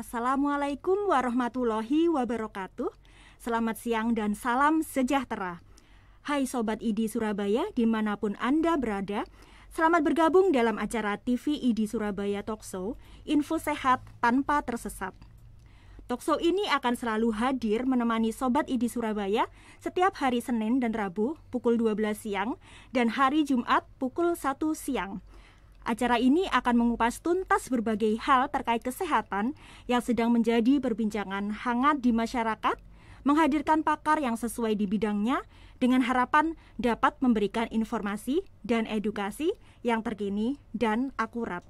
Assalamualaikum warahmatullahi wabarakatuh. Selamat siang dan salam sejahtera. Hai Sobat ID Surabaya dimanapun Anda berada, selamat bergabung dalam acara TV ID Surabaya Talkshow, info sehat tanpa tersesat. Talkshow ini akan selalu hadir menemani Sobat ID Surabaya setiap hari Senin dan Rabu pukul 12 siang dan hari Jumat pukul 1 siang. Acara ini akan mengupas tuntas berbagai hal terkait kesehatan yang sedang menjadi perbincangan hangat di masyarakat, menghadirkan pakar yang sesuai di bidangnya dengan harapan dapat memberikan informasi dan edukasi yang terkini dan akurat.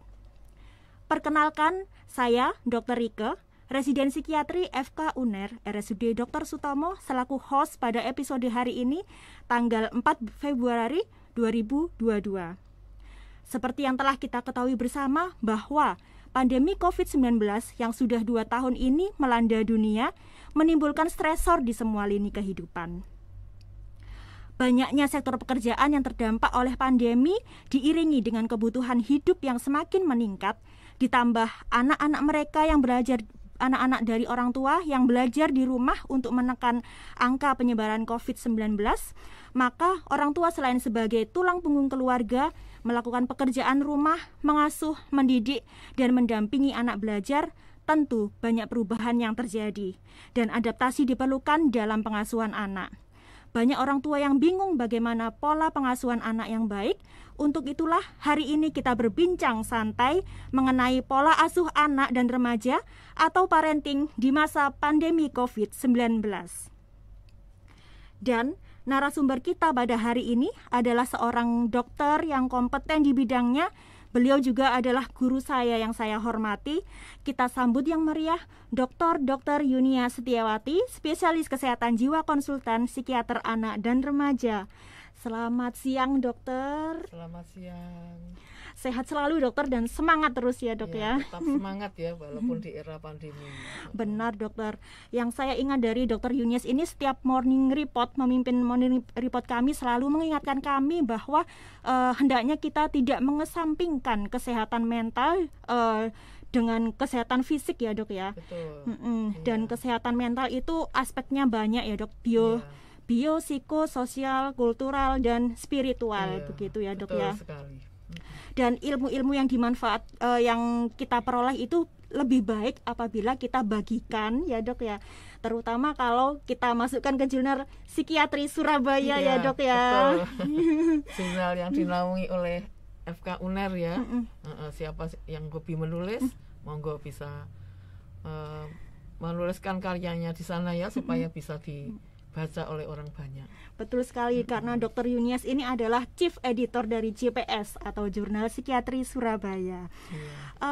Perkenalkan, saya Dr. Rike, Residen Psikiatri FK UNER RSUD Dr. Sutomo selaku host pada episode hari ini tanggal 4 Februari 2022. Seperti yang telah kita ketahui bersama bahwa pandemi COVID-19 yang sudah 2 tahun ini melanda dunia menimbulkan stresor di semua lini kehidupan. Banyaknya sektor pekerjaan yang terdampak oleh pandemi diiringi dengan kebutuhan hidup yang semakin meningkat, ditambah anak-anak mereka yang belajar anak-anak dari orang tua yang belajar di rumah untuk menekan angka penyebaran COVID-19, maka orang tua selain sebagai tulang punggung keluarga, melakukan pekerjaan rumah, mengasuh, mendidik, dan mendampingi anak belajar, tentu banyak perubahan yang terjadi, dan adaptasi diperlukan dalam pengasuhan anak. Banyak orang tua yang bingung bagaimana pola pengasuhan anak yang baik. Untuk itulah hari ini kita berbincang santai mengenai pola asuh anak dan remaja atau parenting di masa pandemi COVID-19. Dan narasumber kita pada hari ini adalah seorang dokter yang kompeten di bidangnya. Beliau juga adalah guru saya yang saya hormati. Kita sambut yang meriah Dr. Yunia Setiawati, spesialis kesehatan jiwa konsultan psikiater anak dan remaja. Selamat siang dokter. Selamat siang. Sehat selalu dokter dan semangat terus ya dok ya. Tetap semangat ya walaupun di era pandemi. Benar dokter. Yang saya ingat dari dokter Yunias ini setiap morning report, memimpin morning report kami selalu mengingatkan kami bahwa hendaknya kita tidak mengesampingkan kesehatan mental dengan kesehatan fisik ya dok ya. Betul. Dan kesehatan mental itu aspeknya banyak ya dok. Bio, psikososial, kultural, dan spiritual begitu ya dok ya. Betul sekali. Dan ilmu-ilmu yang yang kita peroleh itu lebih baik apabila kita bagikan ya dok ya. Terutama kalau kita masukkan ke jurnal psikiatri Surabaya ya dok ya. Jurnal yang dinaungi oleh FK UNER ya. Siapa yang hobi menulis, monggo bisa menuliskan karyanya di sana ya supaya bisa dibaca oleh orang banyak. Betul sekali, karena Dr. Yunias ini adalah Chief Editor dari JPS atau Jurnal Psikiatri Surabaya.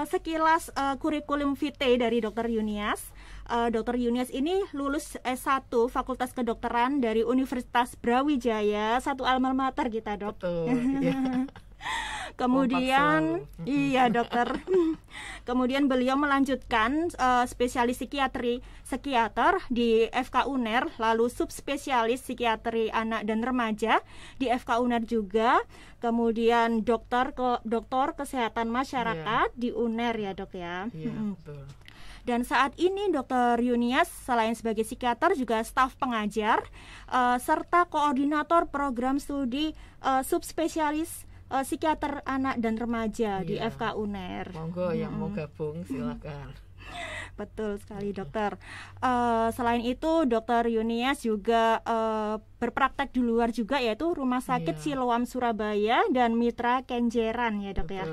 Sekilas kurikulum vitae dari Dr. Yunias. Dr. Yunias ini lulus S1 Fakultas Kedokteran dari Universitas Brawijaya, satu alma mater kita dok. Betul. Kemudian iya dokter. Kemudian beliau melanjutkan spesialis psikiater di FK UNER, lalu subspesialis psikiatri anak dan remaja di FK UNER juga. Kemudian doktor kesehatan masyarakat di UNER ya dok ya. Betul. Dan saat ini Dr. Yunias selain sebagai psikiater juga staf pengajar serta koordinator program studi subspesialis psikiater anak dan remaja di FK UNER. Monggo yang mau gabung silakan. Betul sekali dokter. Selain itu Dr. Yunias juga berpraktek di luar juga, yaitu Rumah Sakit Siloam Surabaya dan Mitra Kenjeran ya dok ya.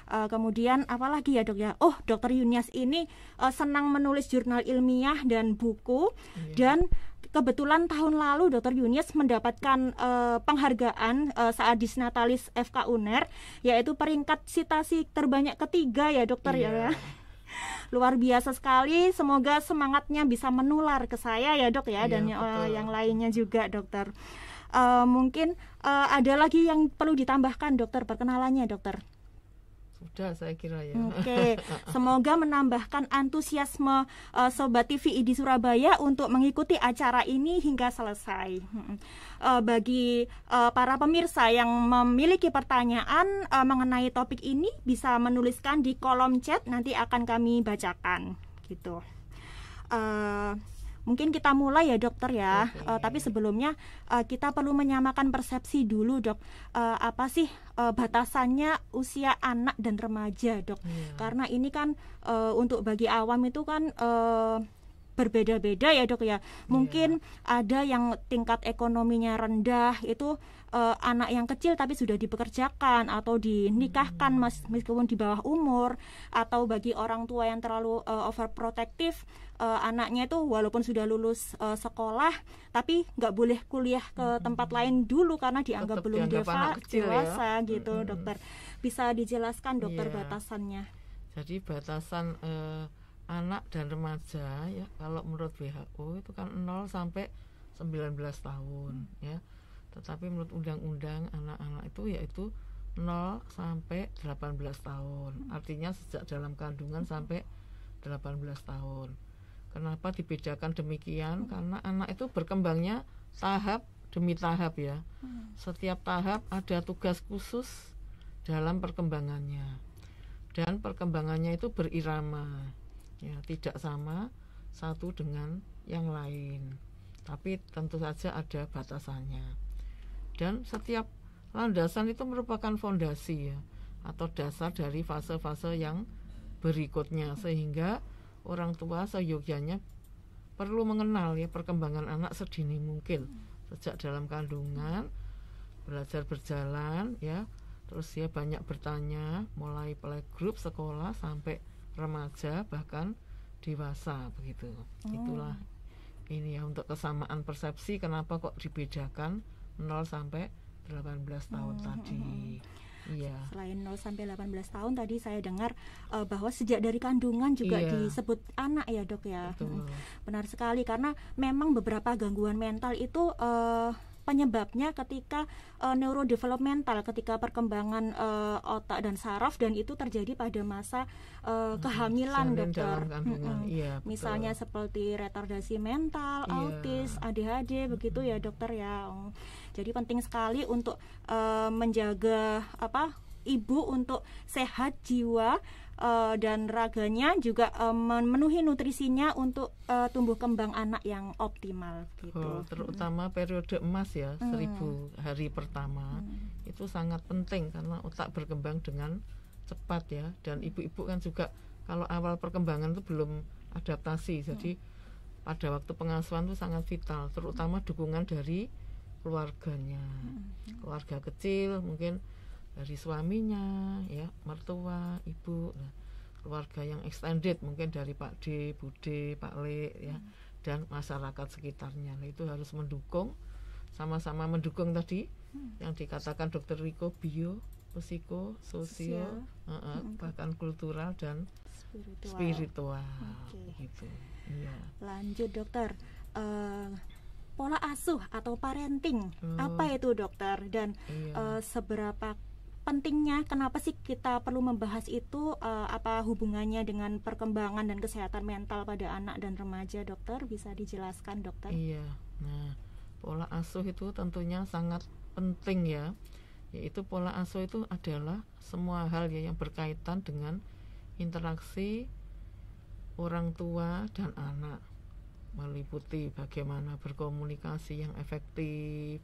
Kemudian apalagi ya dok ya? Oh, Dr. Yunias ini senang menulis jurnal ilmiah dan buku. Dan kebetulan tahun lalu Dr. Yunias mendapatkan penghargaan saat Disnatalis FK UNER, yaitu peringkat sitasi terbanyak ketiga ya dokter ya. Luar biasa sekali, semoga semangatnya bisa menular ke saya ya dok ya, dan yang lainnya juga dokter. Mungkin ada lagi yang perlu ditambahkan dokter, perkenalannya dokter. sudah saya kira ya. Oke, semoga menambahkan antusiasme Sobat TV ID Surabaya untuk mengikuti acara ini hingga selesai. Bagi para pemirsa yang memiliki pertanyaan mengenai topik ini bisa menuliskan di kolom chat, nanti akan kami bacakan gitu. Mungkin kita mulai ya dokter ya. Tapi sebelumnya kita perlu menyamakan persepsi dulu dok. Apa sih batasannya usia anak dan remaja dok? Karena ini kan untuk bagi awam itu kan berbeda-beda ya dok ya. Mungkin ada yang tingkat ekonominya rendah itu anak yang kecil tapi sudah dipekerjakan atau dinikahkan meskipun di bawah umur, atau bagi orang tua yang terlalu overprotective, anaknya itu walaupun sudah lulus sekolah tapi nggak boleh kuliah ke tempat lain dulu karena dianggap belum dewasa gitu. Dokter bisa dijelaskan dokter batasannya? Jadi batasan anak dan remaja ya kalau menurut WHO itu kan 0 sampai 19 tahun ya. Tetapi menurut undang-undang anak-anak itu yaitu 0 sampai 18 tahun. Artinya sejak dalam kandungan sampai 18 tahun. Kenapa dibedakan demikian? Karena anak itu berkembangnya tahap demi tahap ya. Setiap tahap ada tugas khusus dalam perkembangannya. Dan perkembangannya itu berirama. Ya, tidak sama satu dengan yang lain. Tapi tentu saja ada batasannya. Dan setiap landasan itu merupakan fondasi ya, atau dasar dari fase-fase yang berikutnya, sehingga orang tua seyogyanya perlu mengenal ya perkembangan anak sedini mungkin, sejak dalam kandungan, belajar berjalan ya, terus dia banyak bertanya mulai playgroup sekolah sampai remaja bahkan dewasa begitu. Itulah ini ya untuk kesamaan persepsi kenapa kok dibedakan 0 sampai 18 tahun tadi. Iya. Selain 0 sampai 18 tahun tadi saya dengar bahwa sejak dari kandungan juga disebut anak ya dok ya. Benar sekali, karena memang beberapa gangguan mental itu penyebabnya ketika neurodevelopmental, ketika perkembangan otak dan saraf, dan itu terjadi pada masa kehamilan dokter. Misalnya seperti retardasi mental, autis, ADHD begitu ya dokter ya. Jadi penting sekali untuk menjaga ibu untuk sehat jiwa dan raganya, juga memenuhi nutrisinya untuk tumbuh kembang anak yang optimal gitu. Terutama periode emas ya, 1000 hari pertama itu sangat penting karena otak berkembang dengan cepat ya, dan ibu-ibu kan juga kalau awal perkembangan itu belum adaptasi, jadi pada waktu pengasuhan itu sangat vital, terutama dukungan dari keluarganya, keluarga kecil mungkin dari suaminya ya, mertua, ibu, keluarga yang extended mungkin dari Pak D, Bude, Pak Le ya, dan masyarakat sekitarnya. Nah, itu harus mendukung, sama-sama mendukung tadi yang dikatakan Dr. Riko, bio, psiko, sosial, bahkan kultural dan spiritual. Gitu. Iya. Lanjut dokter, pola asuh atau parenting apa itu dokter, dan seberapa pentingnya, kenapa sih kita perlu membahas itu, apa hubungannya dengan perkembangan dan kesehatan mental pada anak dan remaja dokter, bisa dijelaskan dokter? Iya, nah pola asuh itu tentunya sangat penting ya, yaitu pola asuh itu adalah semua hal ya yang berkaitan dengan interaksi orang tua dan anak, meliputi bagaimana berkomunikasi yang efektif,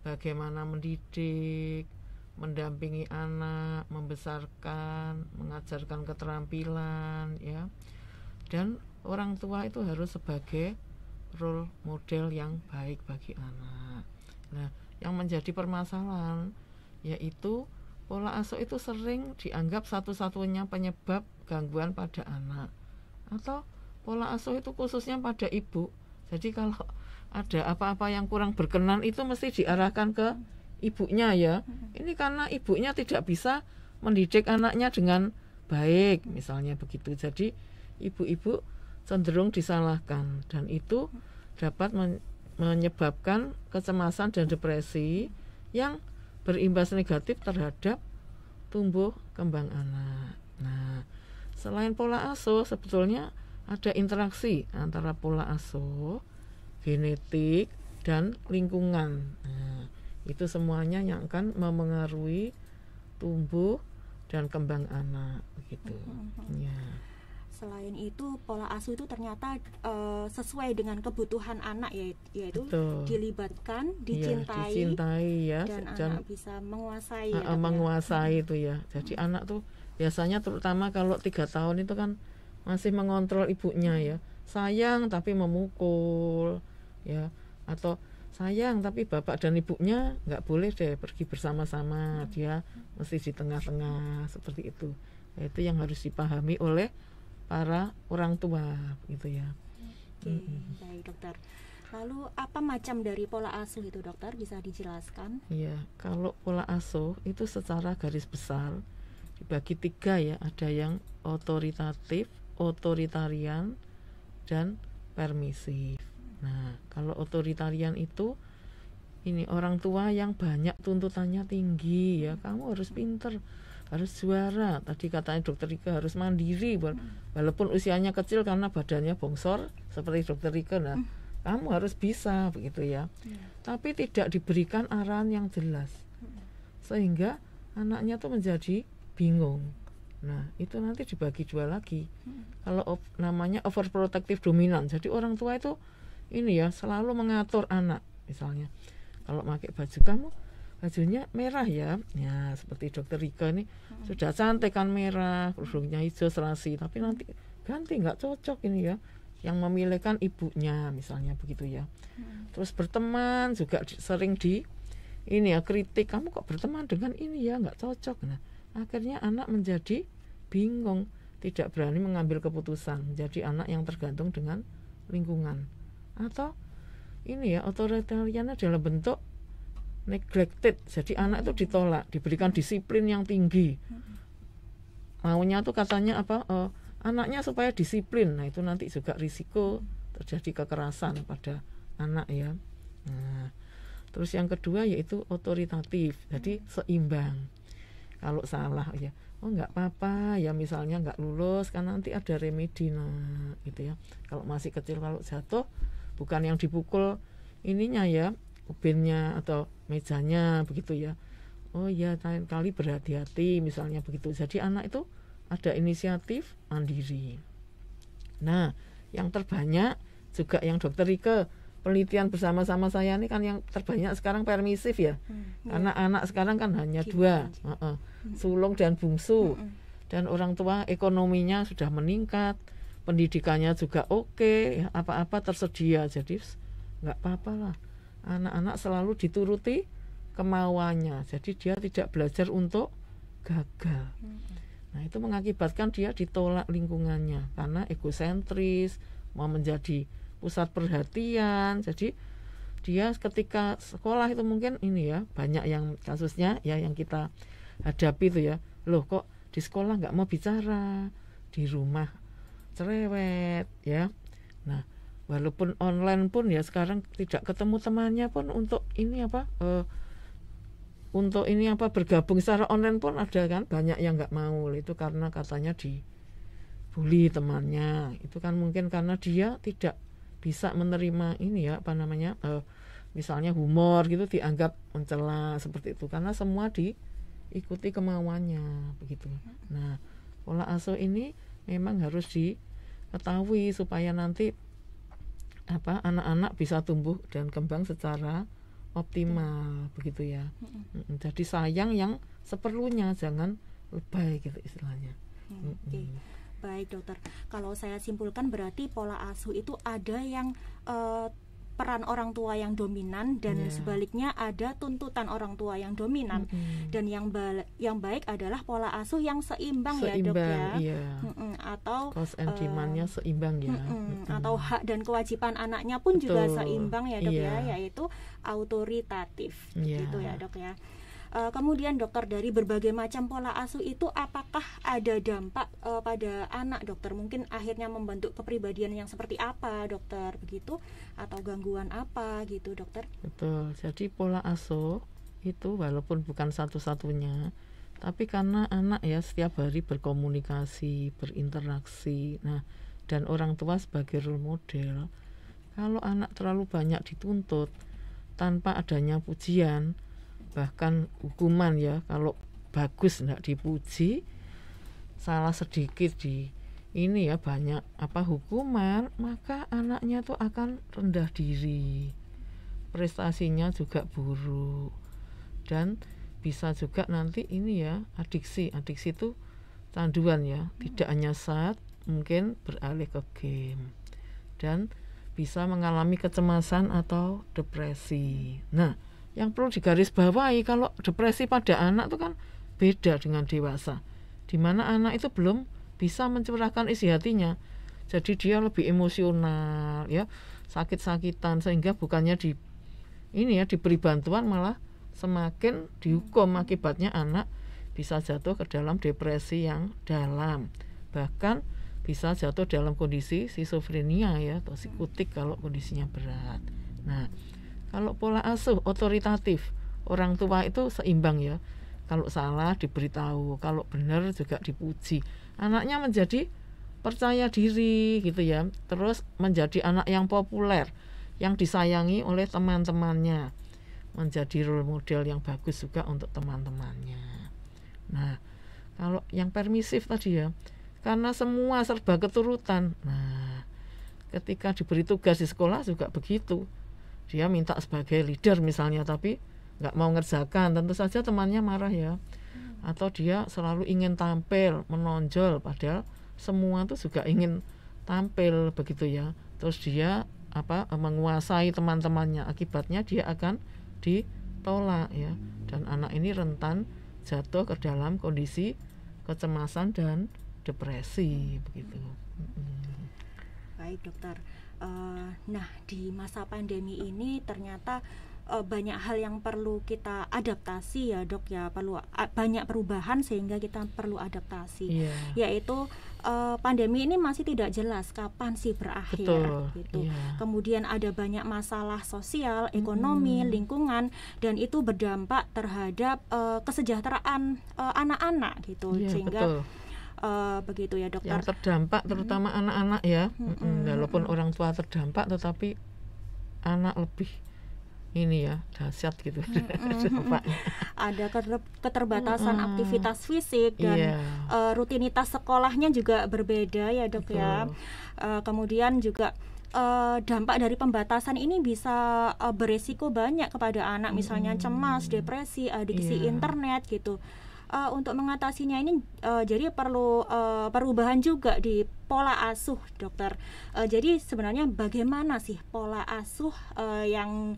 bagaimana mendidik, mendampingi anak, membesarkan, mengajarkan keterampilan ya. Dan orang tua itu harus sebagai role model yang baik bagi anak. Nah, yang menjadi permasalahan yaitu pola asuh itu sering dianggap satu-satunya penyebab gangguan pada anak, atau pola asuh itu khususnya pada ibu. Jadi kalau ada apa-apa yang kurang berkenan itu mesti diarahkan ke ibunya ya. Ini karena ibunya tidak bisa mendidik anaknya dengan baik misalnya begitu. Jadi ibu-ibu cenderung disalahkan, dan itu dapat menyebabkan kecemasan dan depresi yang berimbas negatif terhadap tumbuh kembang anak. Nah, selain pola asuh sebetulnya ada interaksi antara pola asuh, genetik, dan lingkungan. Nah, itu semuanya yang akan memengaruhi tumbuh dan kembang anak begitu. Ya. Selain itu pola asuh itu ternyata sesuai dengan kebutuhan anak, yaitu Betul. dilibatkan, dicintai ya, dan anak bisa menguasai. Menguasai itu ya. Jadi anak tuh biasanya terutama kalau 3 tahun itu kan masih mengontrol ibunya ya, sayang tapi memukul ya, atau sayang tapi bapak dan ibunya nggak boleh deh pergi bersama-sama, dia mesti di tengah-tengah seperti itu. Itu yang harus dipahami oleh para orang tua gitu ya. Baik dokter. Lalu apa macam dari pola asuh itu dokter, bisa dijelaskan? Iya, kalau pola asuh itu secara garis besar dibagi 3 ya, ada yang otoritatif, otoritarian, dan permisif. Nah, kalau otoritarian itu ini orang tua yang banyak tuntutannya tinggi ya, kamu harus pinter, harus juara. Tadi katanya dokter Rika harus mandiri, walaupun usianya kecil karena badannya bongsor seperti dokter Rika. Nah, kamu harus bisa begitu ya. Tapi tidak diberikan arahan yang jelas, sehingga anaknya tuh menjadi bingung. Nah, itu nanti dibagi 2 lagi. Kalau namanya overprotective dominant, jadi orang tua itu ini ya selalu mengatur anak. Misalnya kalau pakai baju, kamu bajunya merah ya, ya seperti dokter Rika ini sudah cantik kan, merah, kerudungnya hijau serasi, tapi nanti ganti, nggak cocok ini ya, yang memilihkan ibunya misalnya begitu ya. Terus berteman juga sering di ini ya kritik, kamu kok berteman dengan ini ya, nggak cocok. Nah, akhirnya anak menjadi bingung, tidak berani mengambil keputusan, menjadi anak yang tergantung dengan lingkungan. Atau ini ya, otoritarian dalam bentuk neglected, jadi anak itu ditolak, diberikan disiplin yang tinggi. Maunya tuh katanya apa, anaknya supaya disiplin. Nah, itu nanti juga risiko terjadi kekerasan pada anak ya. Nah, terus yang kedua yaitu otoritatif, jadi seimbang. Kalau salah ya, oh nggak apa-apa ya, misalnya nggak lulus kan nanti ada remedi, nah gitu ya. Kalau masih kecil, kalau jatuh bukan yang dipukul ininya ya, ubinnya atau mejanya begitu ya. Oh ya, lain kali berhati-hati misalnya begitu. Jadi anak itu ada inisiatif mandiri. Nah, yang terbanyak juga yang dokter Rika penelitian bersama-sama saya ini kan yang terbanyak sekarang permisif ya. Karena anak sekarang kan hanya 2, sulung dan bungsu. Dan orang tua ekonominya sudah meningkat, pendidikannya juga oke, apa-apa tersedia. Jadi nggak apa-apa lah, anak-anak selalu dituruti kemauannya. Jadi dia tidak belajar untuk gagal. Nah, itu mengakibatkan dia ditolak lingkungannya karena egosentris, mau menjadi pusat perhatian. Jadi dia ketika sekolah itu mungkin ini ya, banyak yang kasusnya ya yang kita hadapi itu ya, loh kok di sekolah nggak mau bicara, di rumah cerewet ya. Nah, walaupun online pun ya sekarang tidak ketemu temannya pun untuk ini apa, untuk ini apa bergabung secara online pun ada kan, banyak yang nggak mau. Itu karena katanya dibully temannya. Itu kan mungkin karena dia tidak bisa menerima ini ya, apa namanya, misalnya humor gitu dianggap mencela seperti itu, karena semua diikuti kemauannya begitu. Nah, pola asuh ini memang harus diketahui supaya nanti apa anak-anak bisa tumbuh dan kembang secara optimal begitu ya. Jadi sayang yang seperlunya, jangan lebay gitu istilahnya. Baik dokter, kalau saya simpulkan berarti pola asuh itu ada yang peran orang tua yang dominan dan sebaliknya ada tuntutan orang tua yang dominan. Dan yang baik adalah pola asuh yang seimbang ya dok ya. Atau cost and demand-nya seimbang ya. Atau hak dan kewajiban anaknya pun juga seimbang ya dok ya, yaitu autoritatif gitu ya dok ya. Kemudian dokter, dari berbagai macam pola asuh itu apakah ada dampak pada anak dokter? Mungkin akhirnya membentuk kepribadian yang seperti apa dokter begitu, atau gangguan apa gitu dokter? Betul, jadi pola asuh itu walaupun bukan satu-satunya, Tapi karena anak ya setiap hari berkomunikasi, berinteraksi, nah dan orang tua sebagai role model, kalau anak terlalu banyak dituntut tanpa adanya pujian, bahkan hukuman ya, kalau bagus nggak dipuji, salah sedikit di ini ya banyak hukuman, maka anaknya tuh akan rendah diri, prestasinya juga buruk, dan bisa juga nanti ini ya adiksi itu canduan ya, tidak hanya saat mungkin beralih ke game dan bisa mengalami kecemasan atau depresi. Nah, yang perlu digarisbawahi kalau depresi pada anak itu kan beda dengan dewasa, di mana anak itu belum bisa mencurahkan isi hatinya, jadi dia lebih emosional ya, sakit-sakitan, sehingga bukannya diberi bantuan malah semakin dihukum. Akibatnya anak bisa jatuh ke dalam depresi yang dalam, bahkan bisa jatuh dalam kondisi skizofrenia ya, atau psikotik kalau kondisinya berat. Nah, kalau pola asuh otoritatif, orang tua itu seimbang ya, kalau salah diberitahu, kalau benar juga dipuji, anaknya menjadi percaya diri gitu ya, terus menjadi anak yang populer, yang disayangi oleh teman-temannya, menjadi role model yang bagus juga untuk teman-temannya. Nah, kalau yang permisif tadi ya, karena semua serba keturutan. Nah, ketika diberi tugas di sekolah juga begitu. Dia minta sebagai leader misalnya, tapi nggak mau ngerjakan, tentu saja temannya marah ya. Atau dia selalu ingin tampil, menonjol, padahal semua tuh juga ingin tampil begitu ya. Terus dia menguasai teman-temannya, akibatnya dia akan ditolak ya, dan anak ini rentan jatuh ke dalam kondisi kecemasan dan depresi begitu. Baik dokter. Nah, di masa pandemi ini ternyata banyak hal yang perlu kita adaptasi ya dok ya, perlu banyak perubahan sehingga kita perlu adaptasi. Yaitu pandemi ini masih tidak jelas kapan sih berakhir. Betul, gitu. Kemudian ada banyak masalah sosial, ekonomi, lingkungan, dan itu berdampak terhadap kesejahteraan anak-anak gitu. Sehingga begitu ya dokter. Yang terdampak terutama anak-anak ya. Walaupun orang tua terdampak, tetapi anak lebih ini ya dahsyat gitu. Ada keterbatasan aktivitas fisik dan rutinitas sekolahnya juga berbeda ya dok. Betul. Ya. Kemudian juga dampak dari pembatasan ini bisa beresiko banyak kepada anak, misalnya cemas, depresi, adiksi internet gitu. Untuk mengatasinya ini jadi perlu perubahan juga di pola asuh dokter. Jadi sebenarnya bagaimana sih pola asuh yang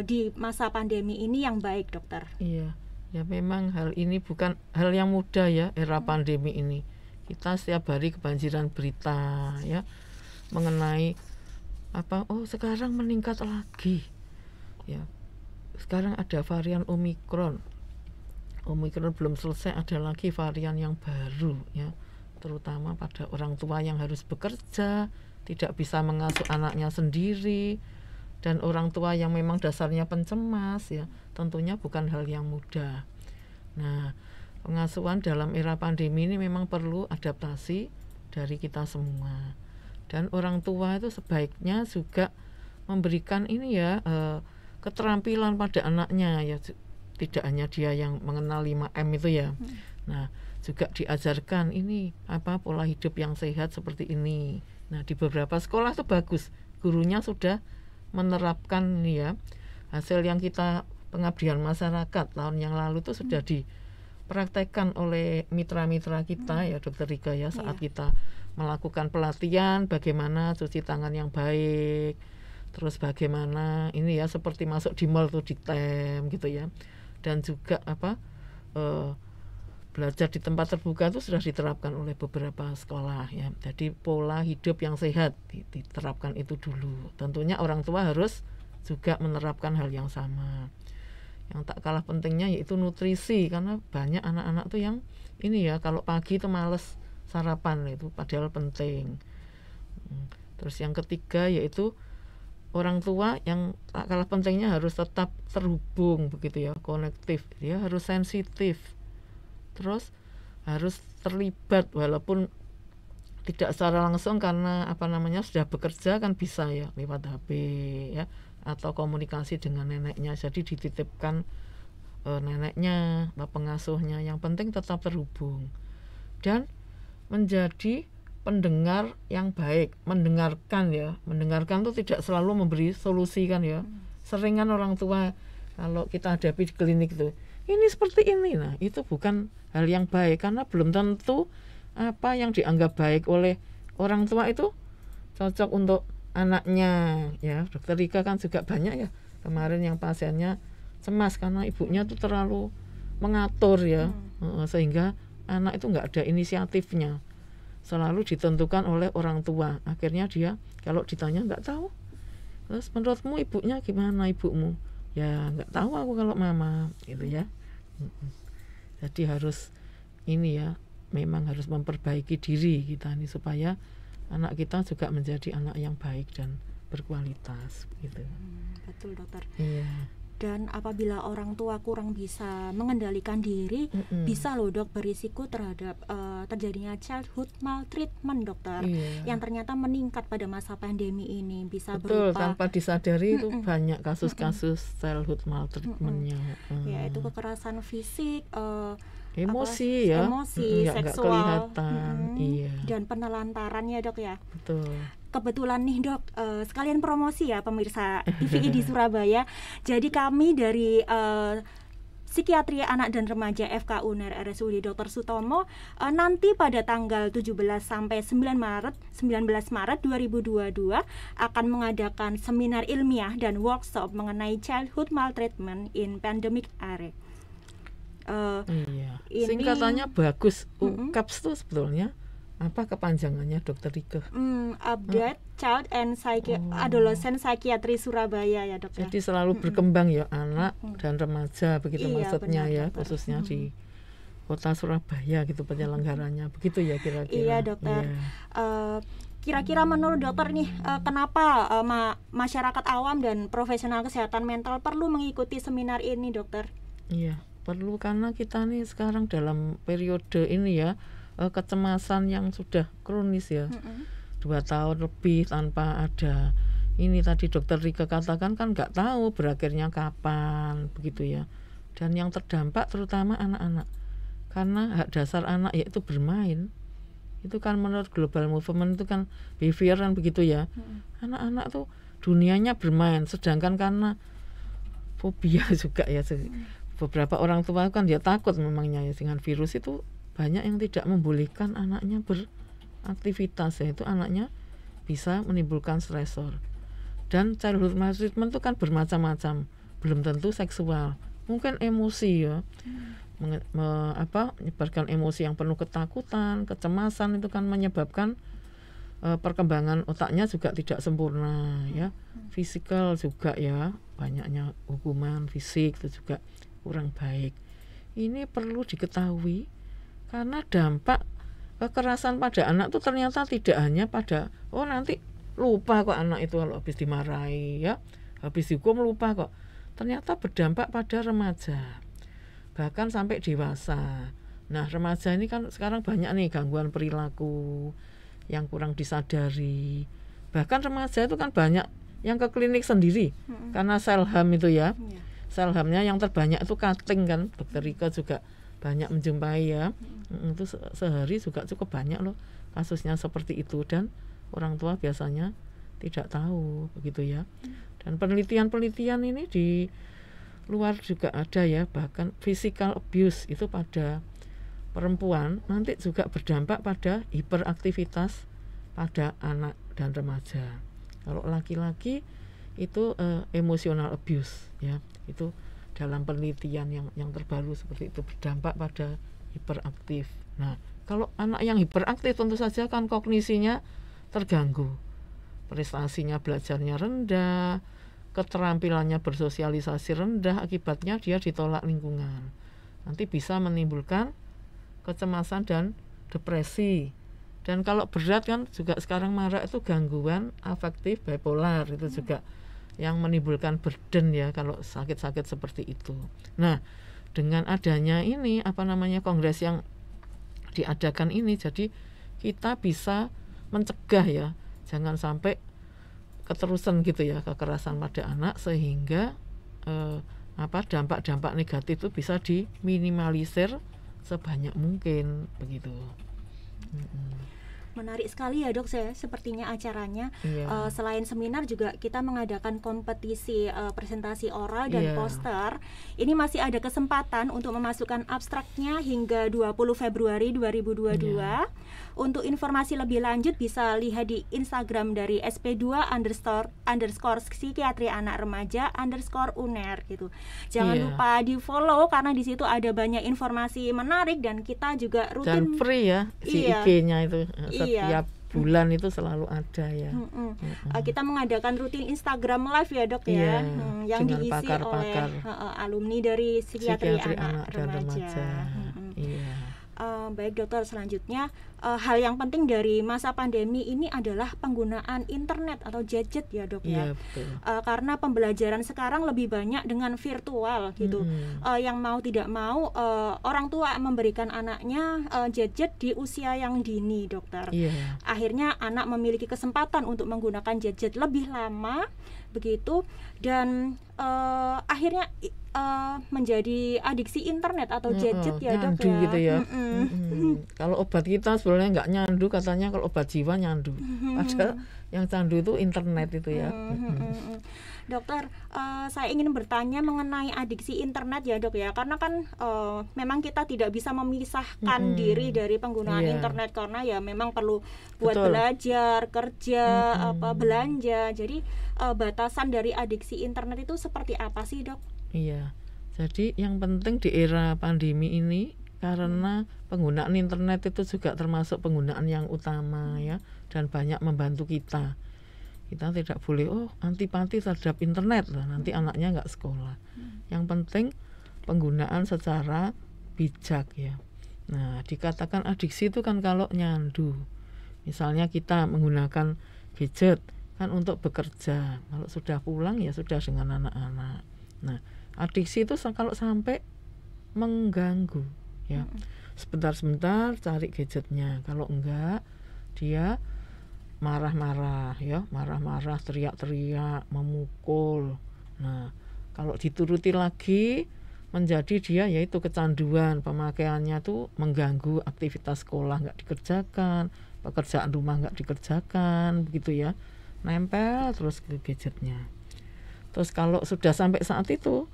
di masa pandemi ini yang baik dokter? Iya, ya memang hal ini bukan hal yang mudah ya, era pandemi ini. Kita setiap hari kebanjiran berita ya mengenai sekarang meningkat lagi ya. Sekarang ada varian Omikron belum selesai, ada lagi varian yang baru ya, terutama pada orang tua yang harus bekerja, tidak bisa mengasuh anaknya sendiri, dan orang tua yang memang dasarnya pencemas ya, tentunya bukan hal yang mudah. Nah, pengasuhan dalam era pandemi ini memang perlu adaptasi dari kita semua, dan orang tua itu sebaiknya juga memberikan ini ya keterampilan pada anaknya ya. Tidak hanya dia yang mengenal 5M itu ya. Nah, juga diajarkan ini pola hidup yang sehat seperti ini. Nah, di beberapa sekolah itu bagus, gurunya sudah menerapkan ini ya. Hasil yang kita pengabdian masyarakat tahun yang lalu itu sudah dipraktekkan oleh mitra-mitra kita ya Dokter Rika ya, saat kita melakukan pelatihan bagaimana cuci tangan yang baik. Terus bagaimana ini ya, seperti masuk di mall tuh ditem gitu ya. Dan juga belajar di tempat terbuka itu sudah diterapkan oleh beberapa sekolah ya. Jadi pola hidup yang sehat diterapkan itu dulu. Tentunya orang tua harus juga menerapkan hal yang sama. Yang tak kalah pentingnya yaitu nutrisi, karena banyak anak-anak tuh yang ini ya, kalau pagi itu males sarapan, itu padahal penting. Terus yang ketiga yaitu orang tua yang tak kalah pentingnya harus tetap terhubung begitu ya, konektif. Dia harus sensitif terus harus terlibat walaupun tidak secara langsung karena sudah bekerja kan bisa ya lewat HP ya, atau komunikasi dengan neneknya, jadi dititipkan neneknya atau pengasuhnya, yang penting tetap terhubung dan menjadi pendengar yang baik, mendengarkan tuh tidak selalu memberi solusi kan ya. Sering kan orang tua kalau kita hadapi di klinik tuh, ini seperti ini, nah itu bukan hal yang baik karena belum tentu apa yang dianggap baik oleh orang tua itu cocok untuk anaknya ya. Dokter Rika kan juga banyak ya kemarin yang pasiennya cemas karena ibunya tuh terlalu mengatur ya, sehingga anak itu nggak ada inisiatifnya, selalu ditentukan oleh orang tua. Akhirnya dia kalau ditanya nggak tahu. Terus menurutmu ibunya gimana, ibumu? Ya nggak tahu aku kalau mama gitu ya. Jadi harus ini ya, memang harus memperbaiki diri kita nih supaya anak kita juga menjadi anak yang baik dan berkualitas gitu. Betul dokter. Iya. Dan apabila orang tua kurang bisa mengendalikan diri, bisa loh dok berisiko terhadap terjadinya childhood maltreatment dokter, yang ternyata meningkat pada masa pandemi ini. Bisa betul, berupa tanpa disadari itu banyak kasus-kasus childhood maltreatmentnya. Ya itu kekerasan fisik, emosi seksual, nggak kelihatan, iya. Dan penelantarannya dok ya. Betul. Kebetulan nih dok, sekalian promosi ya pemirsa TVI di Surabaya. Jadi kami dari Psikiatri Anak dan Remaja FK UNER RSUD Dr. Sutomo nanti pada tanggal 17 sampai 19 Maret 2022 akan mengadakan seminar ilmiah dan workshop mengenai childhood maltreatment in pandemic era. Singkatannya bagus. UCAPS itu sebetulnya apa kepanjangannya dokter Rika? Update Child and Adolescent Psychiatry Surabaya ya dok. Jadi selalu berkembang ya anak dan remaja begitu maksudnya benar, ya dokter. Khususnya di kota Surabaya gitu penyelenggarannya begitu ya kira-kira. Iya dokter. Kira-kira menurut dokter nih kenapa masyarakat awam dan profesional kesehatan mental perlu mengikuti seminar ini dokter? Iya perlu karena kita nih sekarang dalam periode ini ya kecemasan yang sudah kronis ya, 2 tahun lebih tanpa ada ini tadi dokter Rika katakan kan nggak tahu berakhirnya kapan begitu ya. Dan yang terdampak terutama anak-anak karena hak dasar anak yaitu bermain. Itu kan menurut global movement itu kan behavior kan begitu ya. Anak-anak tuh dunianya bermain, sedangkan karena fobia juga ya beberapa orang tua kan dia takut memangnya ya dengan virus itu. Banyak yang tidak membolehkan anaknya beraktivitas, yaitu anaknya bisa menimbulkan stresor. Dan childhood maltreatment itu kan bermacam-macam, belum tentu seksual, mungkin emosi ya, menyebarkan emosi yang penuh ketakutan, kecemasan itu kan menyebabkan perkembangan otaknya juga tidak sempurna ya, fisikal juga ya, banyaknya hukuman fisik itu juga kurang baik. Ini perlu diketahui. Karena dampak kekerasan pada anak itu ternyata tidak hanya pada nanti lupa kok anak itu kalau habis dimarahi ya, habis dihukum lupa kok. Ternyata berdampak pada remaja, bahkan sampai dewasa. Nah remaja ini kan sekarang banyak nih gangguan perilaku yang kurang disadari. Bahkan remaja itu kan banyak yang ke klinik sendiri karena self-harm itu ya. Self-harmnya yang terbanyak itu cutting kan, dokter Rika juga banyak menjumpai ya. Itu sehari juga cukup banyak loh kasusnya seperti itu, dan orang tua biasanya tidak tahu begitu ya. Dan penelitian ini di luar juga ada ya, bahkan physical abuse itu pada perempuan nanti juga berdampak pada hiperaktivitas pada anak dan remaja. Kalau laki-laki itu emotional abuse ya, itu dalam penelitian yang terbaru seperti itu berdampak pada hiperaktif. Nah, kalau anak yang hiperaktif tentu saja kan kognisinya terganggu, prestasinya belajarnya rendah, keterampilannya bersosialisasi rendah, akibatnya dia ditolak lingkungan. Nanti bisa menimbulkan kecemasan dan depresi. Dan kalau berat kan juga sekarang marak itu gangguan afektif bipolar, itu juga yang menimbulkan burden ya kalau sakit-sakit seperti itu. Nah, dengan adanya ini kongres yang diadakan ini, jadi kita bisa mencegah ya, jangan sampai keterusan gitu ya kekerasan pada anak, sehingga dampak-dampak negatif itu bisa diminimalisir sebanyak mungkin begitu. Menarik sekali ya dok, saya sepertinya acaranya. Selain seminar juga kita mengadakan kompetisi presentasi oral dan poster. Ini masih ada kesempatan untuk memasukkan abstraknya hingga 20 Februari 2022. Untuk informasi lebih lanjut bisa lihat di Instagram dari sp2__ psikiatri anak remaja _uner gitu. Jangan lupa di follow karena di situ ada banyak informasi menarik dan kita juga rutin dan free ya si IG-nya itu. Setiap bulan itu selalu ada ya. Kita mengadakan rutin Instagram live ya dok ya, yang diisi pakar-pakar oleh alumni dari psikiatri anak dan remaja. Baik dokter, selanjutnya hal yang penting dari masa pandemi ini adalah penggunaan internet atau gadget ya dok ya. Betul. Karena pembelajaran sekarang lebih banyak dengan virtual gitu. Yang mau tidak mau orang tua memberikan anaknya gadget di usia yang dini dokter. Akhirnya anak memiliki kesempatan untuk menggunakan gadget lebih lama begitu, dan akhirnya menjadi adiksi internet atau gadget ya dok ya. Gitu ya. Kalau obat kita sebenarnya nggak nyandu, katanya kalau obat jiwa nyandu, padahal yang candu itu internet itu ya. Dokter, saya ingin bertanya mengenai adiksi internet ya dok ya, karena kan memang kita tidak bisa memisahkan diri dari penggunaan internet karena ya memang perlu buat belajar, kerja, belanja. Jadi batasan dari adiksi internet itu seperti apa sih dok? Jadi yang penting di era pandemi ini, karena penggunaan internet itu juga termasuk penggunaan yang utama ya, dan banyak membantu kita. Kita tidak boleh antipati terhadap internet lah, nanti anaknya nggak sekolah. Yang penting penggunaan secara bijak ya. Nah, dikatakan adiksi itu kan kalau nyandu. Misalnya kita menggunakan gadget kan untuk bekerja, kalau sudah pulang ya sudah dengan anak-anak. Nah, adiksi itu kalau sampai mengganggu ya. Sebentar-sebentar cari gadgetnya, kalau enggak dia marah-marah ya, teriak-teriak, memukul. Nah, kalau dituruti lagi menjadi dia yaitu kecanduan, pemakaiannya tuh mengganggu aktivitas sekolah nggak dikerjakan, pekerjaan rumah nggak dikerjakan, begitu ya, nempel terus ke gadgetnya. Terus kalau sudah sampai saat itu,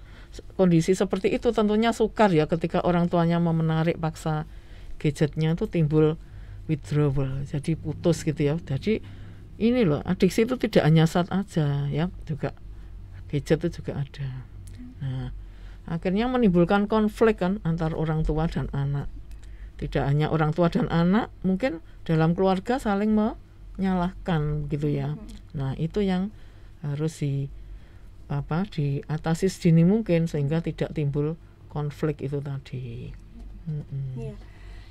kondisi seperti itu tentunya sukar ya, ketika orang tuanya mau menarik paksa gadgetnya itu timbul withdrawal, jadi putus gitu ya. Jadi ini loh, adiksi itu tidak hanya saat aja ya, juga gadget itu juga ada. Nah, akhirnya menimbulkan konflik kan antar orang tua dan anak. Tidak hanya orang tua dan anak, mungkin dalam keluarga saling menyalahkan gitu ya. Nah, itu yang harus diatasi sedini mungkin sehingga tidak timbul konflik itu tadi.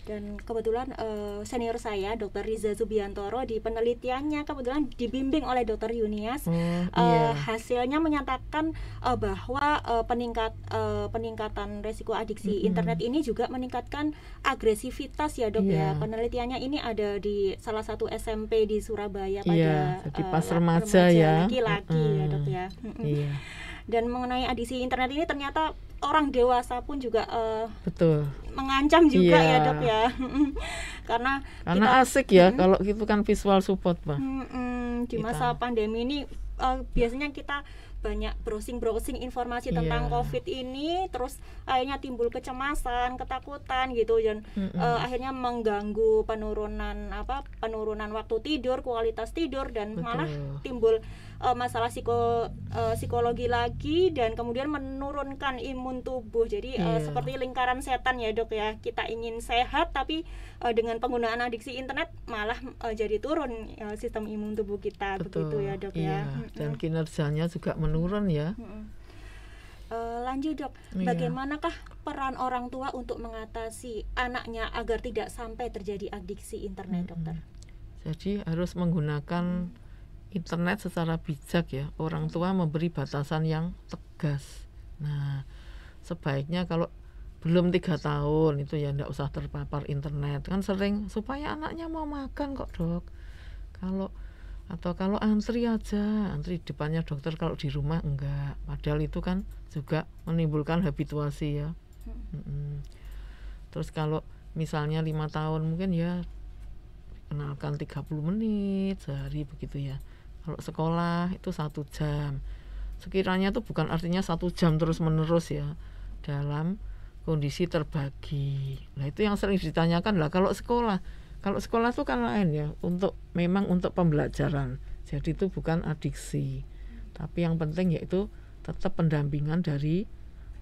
Dan kebetulan senior saya Dr. Riza Subiantoro di penelitiannya kebetulan dibimbing oleh Dr. Yunias, hasilnya menyatakan bahwa peningkatan resiko adiksi internet ini juga meningkatkan agresivitas ya dok ya. Penelitiannya ini ada di salah satu SMP di Surabaya pada pas remaja ya, laki-laki ya dok ya. Dan mengenai adiksi internet ini ternyata orang dewasa pun juga mengancam juga ya dok ya. karena kita, asik ya kalau gitu kan visual support Pak. Di masa pandemi ini biasanya kita banyak browsing informasi tentang COVID ini, terus akhirnya timbul kecemasan, ketakutan gitu, dan akhirnya mengganggu penurunan waktu tidur, kualitas tidur, dan malah timbul masalah psikologi lagi, dan kemudian menurunkan imun tubuh. Jadi seperti lingkaran setan ya dok ya, kita ingin sehat tapi dengan penggunaan adiksi internet malah jadi turun sistem imun tubuh kita. Begitu ya dok ya. Dan kinerjanya juga menurun ya. Lanjut dok, bagaimanakah peran orang tua untuk mengatasi anaknya agar tidak sampai terjadi adiksi internet dokter? Jadi harus menggunakan internet secara bijak ya. Orang tua memberi batasan yang tegas. Nah, sebaiknya kalau belum 3 tahun itu ya nggak usah terpapar internet. Kan sering supaya anaknya mau makan kok dok. Kalau antri aja, antri depannya dokter, kalau di rumah enggak. Padahal itu kan juga menimbulkan habituasi ya. Terus kalau misalnya 5 tahun mungkin ya kenalkan 30 menit sehari begitu ya. Kalau sekolah itu 1 jam. Sekiranya itu bukan artinya 1 jam terus menerus ya, dalam kondisi terbagi. Nah itu yang sering ditanyakan lah kalau sekolah tuh kan lain ya, memang untuk pembelajaran. Jadi itu bukan adiksi. Tapi yang penting yaitu tetap pendampingan dari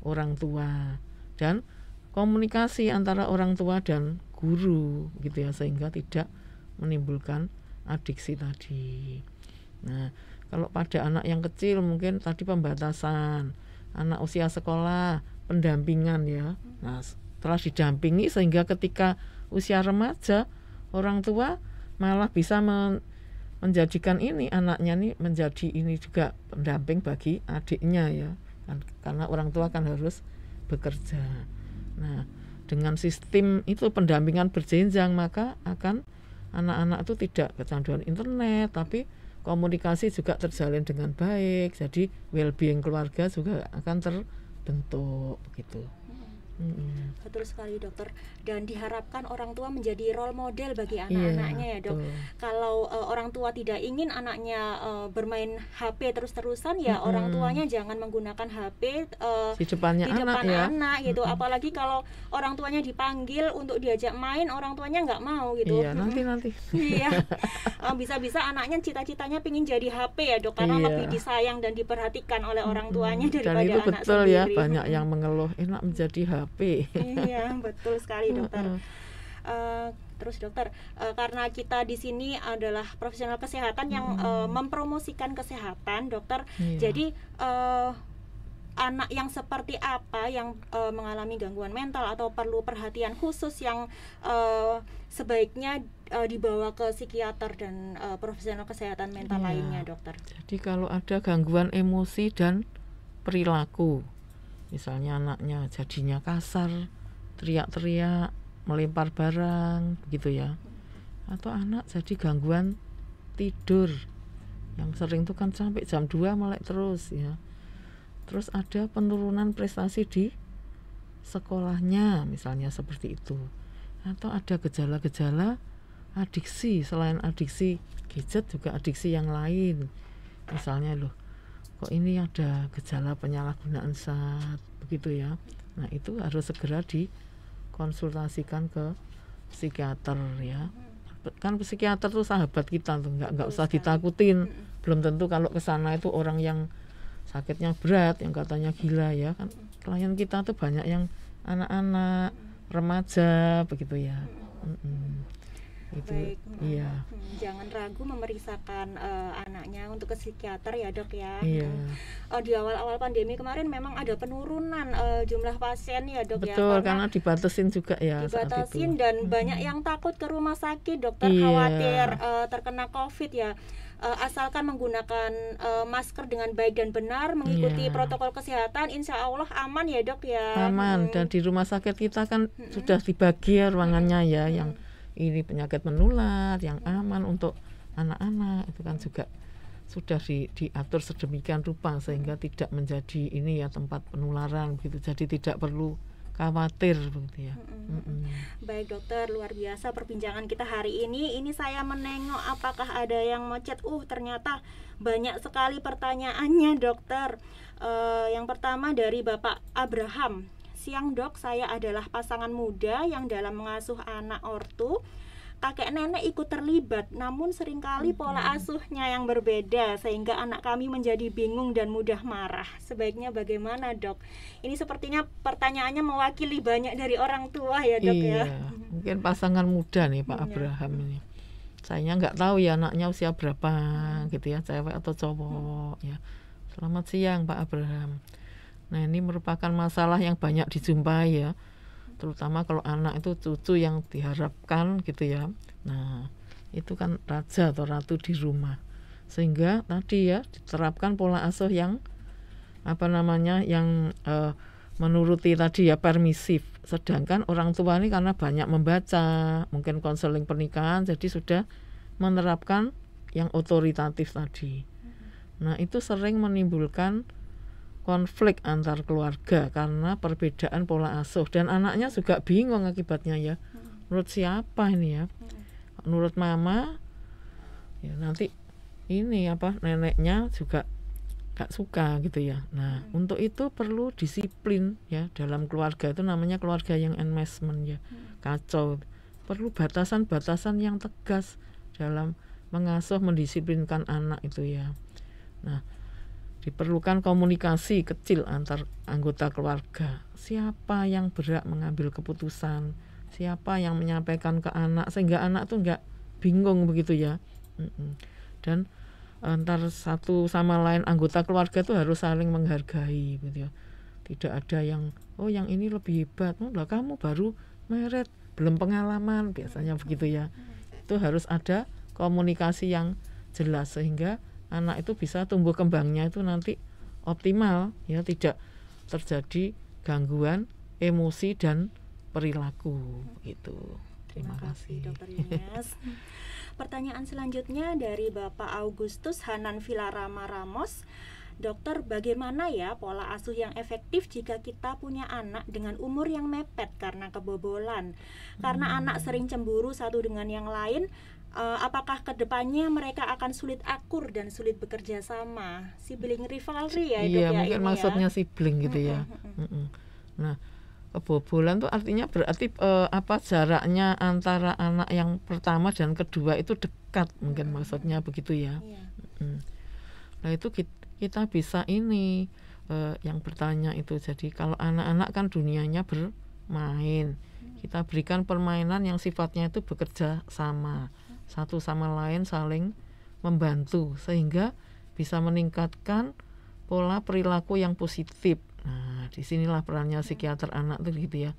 orang tua dan komunikasi antara orang tua dan guru gitu ya, sehingga tidak menimbulkan adiksi tadi. Nah, kalau pada anak yang kecil mungkin tadi pembatasan, anak usia sekolah pendampingan ya. Nah, setelah didampingi sehingga ketika usia remaja orang tua malah bisa menjadikan ini anaknya nih menjadi ini juga pendamping bagi adiknya ya. Karena orang tua kan harus bekerja. Nah, dengan sistem itu pendampingan berjenjang maka akan anak-anak itu tidak kecanduan internet, tapi komunikasi juga terjalin dengan baik. Jadi well-being keluarga juga akan terbentuk begitu. Betul sekali dokter, dan diharapkan orang tua menjadi role model bagi anak-anaknya ya dok. Kalau orang tua tidak ingin anaknya bermain HP terus-terusan ya orang tuanya jangan menggunakan HP di depan anak gitu. Apalagi kalau orang tuanya dipanggil untuk diajak main, orang tuanya nggak mau gitu. Iya, nanti. Iya. Bisa-bisa anaknya cita-citanya pingin jadi HP ya dok, karena lebih disayang dan diperhatikan oleh orang tuanya daripada dan itu anak betul sendiri. Ya, banyak yang mengeluh enak menjadi HP. Iya, betul sekali dokter. Terus dokter, karena kita di sini adalah profesional kesehatan yang mempromosikan kesehatan dokter, jadi anak yang seperti apa yang mengalami gangguan mental atau perlu perhatian khusus yang sebaiknya dibawa ke psikiater dan profesional kesehatan mental lainnya dokter? Jadi kalau ada gangguan emosi dan perilaku, misalnya anaknya jadinya kasar, teriak-teriak, melempar barang begitu ya, atau anak jadi gangguan tidur yang sering itu kan sampai jam 2 melek terus ya. Terus ada penurunan prestasi di sekolahnya misalnya seperti itu, atau ada gejala-gejala adiksi, selain adiksi gadget juga adiksi yang lain, misalnya kok ini ada gejala penyalahgunaan zat begitu ya. Nah itu harus segera dikonsultasikan ke psikiater ya. Kan psikiater tuh sahabat kita tuh, nggak usah ditakutin. Belum tentu kalau ke sana itu orang yang sakitnya berat, yang katanya gila ya kan. Klien kita tuh banyak yang anak-anak, remaja begitu ya. Itu baik. Iya. Jangan ragu memeriksakan anaknya untuk ke psikiater ya dok ya. Iya. Di awal-awal pandemi kemarin memang ada penurunan jumlah pasien ya dok. Betul, ya, karena dibatasin juga ya. Dibatasin dan banyak yang takut ke rumah sakit dokter, khawatir terkena COVID ya. Asalkan menggunakan masker dengan baik dan benar, mengikuti protokol kesehatan, insya Allah aman ya dok ya. Aman, dan di rumah sakit kita kan sudah dibagi ruangannya ya, yang ini penyakit menular, yang aman untuk anak-anak itu kan juga sudah diatur sedemikian rupa sehingga tidak menjadi ini ya tempat penularan begitu. Jadi tidak perlu khawatir begitu ya. Baik dokter, luar biasa perbincangan kita hari ini. Ini saya menengok apakah ada yang mau chat. Ternyata banyak sekali pertanyaannya dokter. Yang pertama dari Bapak Abraham. Siang dok, saya adalah pasangan muda yang dalam mengasuh anak ortu. Kakek nenek ikut terlibat, namun seringkali pola asuhnya yang berbeda sehingga anak kami menjadi bingung dan mudah marah. Sebaiknya bagaimana dok? Ini sepertinya pertanyaannya mewakili banyak dari orang tua ya dok ya. Mungkin pasangan muda nih Pak Abraham ini. Saya nggak tahu ya anaknya usia berapa gitu ya, cewek atau cowok ya. Selamat siang Pak Abraham. Nah ini merupakan masalah yang banyak dijumpai ya, terutama kalau anak itu cucu yang diharapkan gitu ya. Nah itu kan raja atau ratu di rumah, sehingga tadi ya diterapkan pola asuh yang yang menuruti tadi ya, permisif. Sedangkan orang tua ini karena banyak membaca, mungkin konseling pernikahan, jadi sudah menerapkan yang otoritatif tadi. Nah, itu sering menimbulkan konflik antar keluarga karena perbedaan pola asuh, dan anaknya juga bingung akibatnya ya. Menurut siapa ini ya? Menurut mama ya, nanti ini neneknya juga gak suka gitu ya. Nah, untuk itu perlu disiplin ya dalam keluarga, itu namanya keluarga yang enmeshment ya, kacau. Perlu batasan-batasan yang tegas dalam mengasuh, mendisiplinkan anak itu ya. Nah, diperlukan komunikasi kecil antar anggota keluarga. Siapa yang berhak mengambil keputusan, siapa yang menyampaikan ke anak, sehingga anak tuh nggak bingung begitu ya. Dan antar satu sama lain anggota keluarga tuh harus saling menghargai gitu ya. Tidak ada yang yang ini lebih hebat, lah kamu baru meret, belum pengalaman, biasanya begitu ya. Itu harus ada komunikasi yang jelas sehingga anak itu bisa tumbuh kembangnya itu nanti optimal ya, tidak terjadi gangguan emosi dan perilaku gitu. Terima kasih Dokter Ines. Pertanyaan selanjutnya dari Bapak Augustus Hanan Vilarama Ramos. Dokter, bagaimana ya pola asuh yang efektif jika kita punya anak dengan umur yang mepet karena kebobolan? Karena anak sering cemburu satu dengan yang lain, apakah kedepannya mereka akan sulit akur dan sulit bekerja sama? Sibling rivalry ya, Dok, iya, ya, mungkin ini maksudnya ya? sibling gitu ya. Nah, kebobolan tuh artinya berarti jaraknya antara anak yang pertama dan kedua itu dekat, mungkin maksudnya begitu ya. Nah, itu kita bisa ini yang bertanya itu, jadi kalau anak-anak kan dunianya bermain, kita berikan permainan yang sifatnya itu bekerja sama, satu sama lain saling membantu sehingga bisa meningkatkan pola perilaku yang positif. Nah, disinilah perannya psikiater anak tuh gitu ya.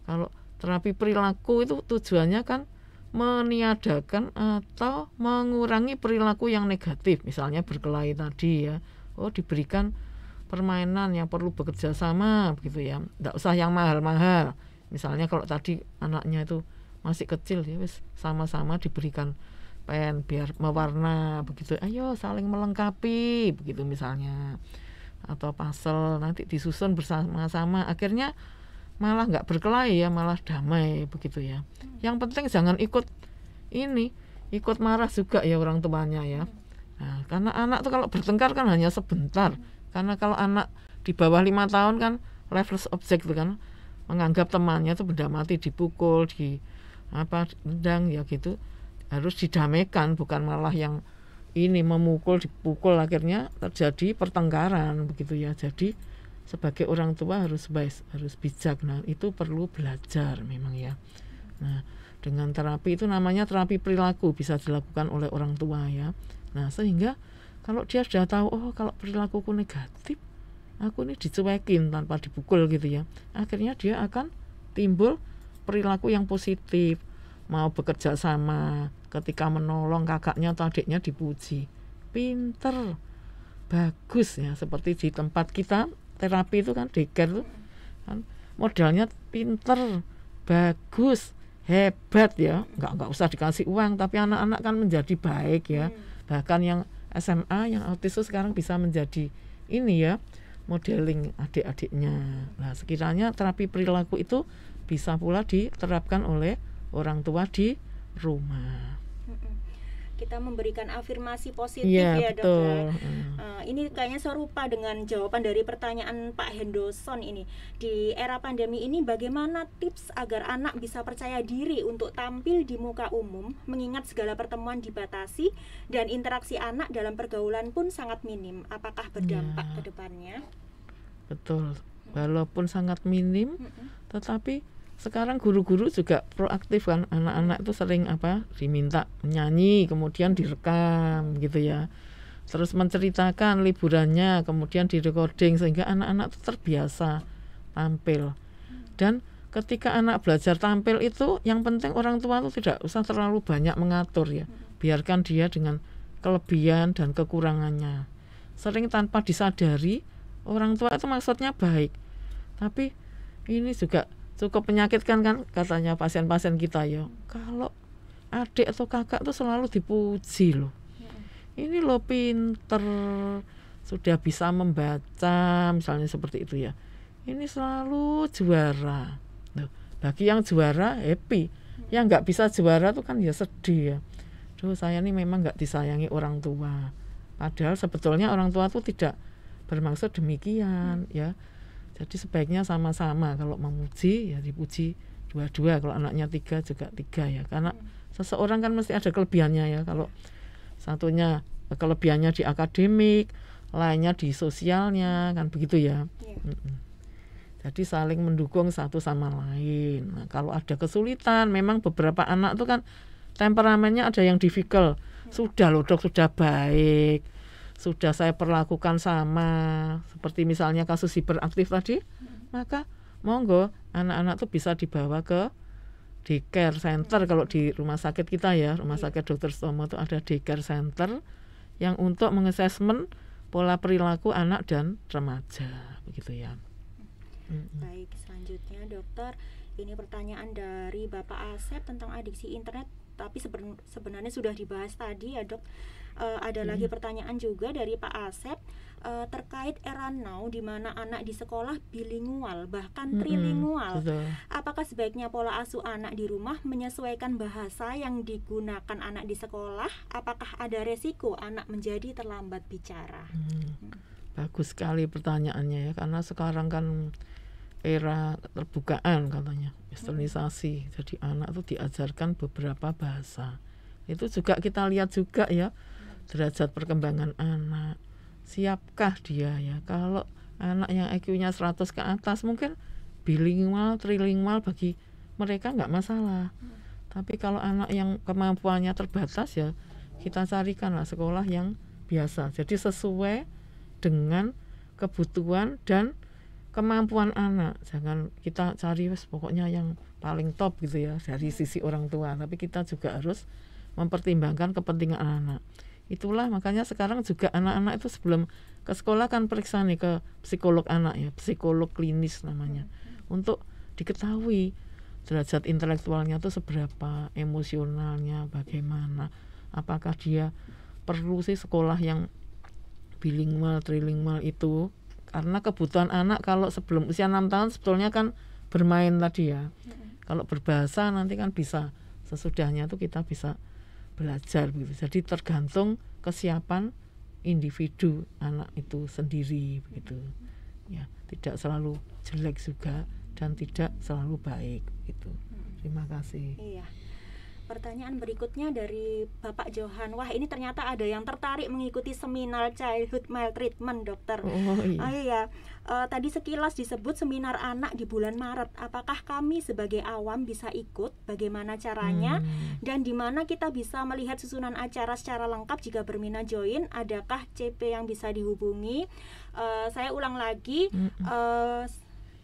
Kalau terapi perilaku itu tujuannya kan meniadakan atau mengurangi perilaku yang negatif, misalnya berkelahi tadi ya. Diberikan permainan yang perlu bekerja sama begitu ya. Nggak usah yang mahal-mahal. Misalnya kalau tadi anaknya itu masih kecil ya, wis sama-sama diberikan pen biar mewarna begitu. Ayo saling melengkapi begitu misalnya. Atau puzzle nanti disusun bersama-sama, akhirnya malah nggak berkelahi ya, malah damai begitu ya. Yang penting jangan ikut marah juga ya orang tuanya ya. Nah, karena anak tuh kalau bertengkar kan hanya sebentar, karena kalau anak di bawah 5 tahun kan lifeless object itu kan, menganggap temannya itu benda mati, dipukul, dendang ya gitu, harus didamaikan, bukan malah yang memukul, dipukul, akhirnya terjadi pertengkaran begitu ya. Jadi sebagai orang tua harus bijak. Nah, itu perlu belajar memang ya. Nah, dengan terapi itu namanya terapi perilaku, bisa dilakukan oleh orang tua ya. Nah, sehingga kalau dia sudah tahu kalau perilakuku negatif, aku ini dicuekin tanpa dipukul gitu ya, akhirnya dia akan timbul perilaku yang positif, mau bekerja sama, ketika menolong kakaknya atau adiknya dipuji, pinter, bagus ya. Seperti di tempat kita terapi itu kan, daycare itu kan modalnya pinter, bagus, hebat ya, nggak usah dikasih uang, tapi anak-anak kan menjadi baik ya. Bahkan yang SMA, yang autis itu sekarang bisa menjadi modeling adik-adiknya. Nah, sekiranya terapi perilaku itu bisa pula diterapkan oleh orang tua di rumah. Kita memberikan afirmasi positif ya, Dokter. Ini kayaknya serupa dengan jawaban dari pertanyaan Pak Henderson ini. Di era pandemi ini bagaimana tips agar anak bisa percaya diri untuk tampil di muka umum, mengingat segala pertemuan dibatasi dan interaksi anak dalam pergaulan pun sangat minim. Apakah berdampak ke depannya? Betul. Walaupun sangat minim, tetapi sekarang guru-guru juga proaktif kan, anak-anak itu sering diminta nyanyi, kemudian direkam gitu ya, terus menceritakan liburannya, kemudian direcording, sehingga anak-anak itu terbiasa tampil. Dan ketika anak belajar tampil itu, yang penting orang tua itu tidak usah terlalu banyak mengatur ya, biarkan dia dengan kelebihan dan kekurangannya. Sering tanpa disadari orang tua itu maksudnya baik, Tapi ini juga cukup menyakitkan kan katanya pasien-pasien kita ya. Kalau adik atau kakak tuh selalu dipuji loh. Ini lo pinter, sudah bisa membaca, misalnya seperti itu ya. Ini selalu juara. Loh, bagi yang juara happy, yang nggak bisa juara tuh kan ya sedih ya. Duh, saya ini memang nggak disayangi orang tua. Padahal sebetulnya orang tua tuh tidak bermaksud demikian ya. Jadi sebaiknya sama-sama, kalau memuji ya dipuji dua-dua, kalau anaknya 3 juga 3 ya. Karena seseorang kan mesti ada kelebihannya ya. Kalau satunya kelebihannya di akademik, lainnya di sosialnya, kan begitu ya. Jadi saling mendukung satu sama lain. Nah, kalau ada kesulitan, memang beberapa anak tuh kan temperamennya ada yang difficult. Sudah loh dok, sudah baik, sudah saya perlakukan sama, seperti misalnya kasus hiperaktif tadi, maka monggo anak-anak tuh bisa dibawa ke daycare center. Kalau di rumah sakit kita ya, rumah sakit Dr. Sutomo itu ada daycare center yang untuk mengassessment pola perilaku anak dan remaja, begitu ya. Baik, selanjutnya dokter, ini pertanyaan dari Bapak Asep tentang adiksi internet, tapi sebenarnya sudah dibahas tadi ya dok. Ada lagi pertanyaan juga dari Pak Asep terkait era now di mana anak di sekolah bilingual bahkan trilingual. Apakah sebaiknya pola asuh anak di rumah menyesuaikan bahasa yang digunakan anak di sekolah? Apakah ada resiko anak menjadi terlambat bicara? Bagus sekali pertanyaannya ya, karena sekarang kan era terbukaan katanya, westernisasi. Jadi anak tuh diajarkan beberapa bahasa. Itu juga kita lihat juga ya, derajat perkembangan anak. Siapkah dia ya? Kalau anak yang IQ-nya 100 ke atas mungkin bilingual, trilingual bagi mereka nggak masalah. Tapi kalau anak yang kemampuannya terbatas ya, kita carikanlah sekolah yang biasa. Jadi sesuai dengan kebutuhan dan kemampuan anak. Jangan kita cari pokoknya yang paling top gitu ya dari sisi orang tua. Tapi kita juga harus mempertimbangkan kepentingan anak. Itulah makanya sekarang juga anak-anak itu sebelum ke sekolah kan periksa nih ke psikolog anak ya, psikolog klinis namanya, untuk diketahui derajat intelektualnya itu seberapa, emosionalnya bagaimana, apakah dia perlu sih sekolah yang bilingual, trilingual itu. Karena kebutuhan anak kalau sebelum usia 6 tahun sebetulnya kan bermain tadi ya. Kalau berbahasa nanti kan bisa, sesudahnya tuh kita bisa belajar begitu. Jadi tergantung kesiapan individu anak itu sendiri begitu. Ya, tidak selalu jelek juga dan tidak selalu baik gitu. Terima kasih. Iya. Pertanyaan berikutnya dari Bapak Johan. Wah, ini ternyata ada yang tertarik mengikuti seminar childhood maltreatment, dokter. Iya. Tadi sekilas disebut seminar anak di bulan Maret. Apakah kami sebagai awam bisa ikut? Bagaimana caranya? Dan di mana kita bisa melihat susunan acara secara lengkap jika berminat join? Adakah CP yang bisa dihubungi? Saya ulang lagi.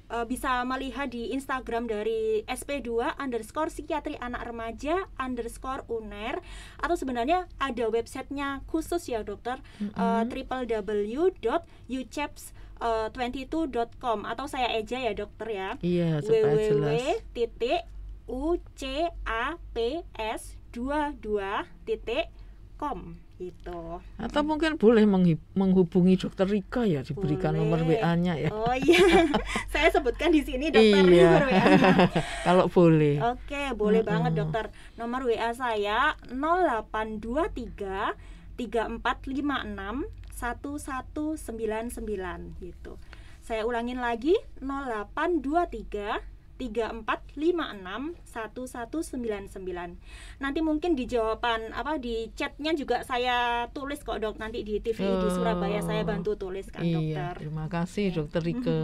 Bisa melihat di Instagram dari SP2_psikiatri anak remaja _UNER, atau sebenarnya ada websitenya khusus ya dokter, www.uceps22.com, atau saya eja ya dokter ya, www.ucaps22.com gitu. Atau mungkin boleh menghubungi dokter Rika ya, diberikan nomor WA-nya ya. Oh iya, saya sebutkan di sini dokter nomor WA-nya. Kalau boleh. Oke, boleh banget dokter. Nomor WA saya 0823 3456 1199 gitu. Saya ulangin lagi 0823 3456 1199. Nanti mungkin di jawaban di chatnya juga saya tulis kok dok, nanti di TV di Surabaya saya bantu tuliskan dokter. Terima kasih dokter Rike.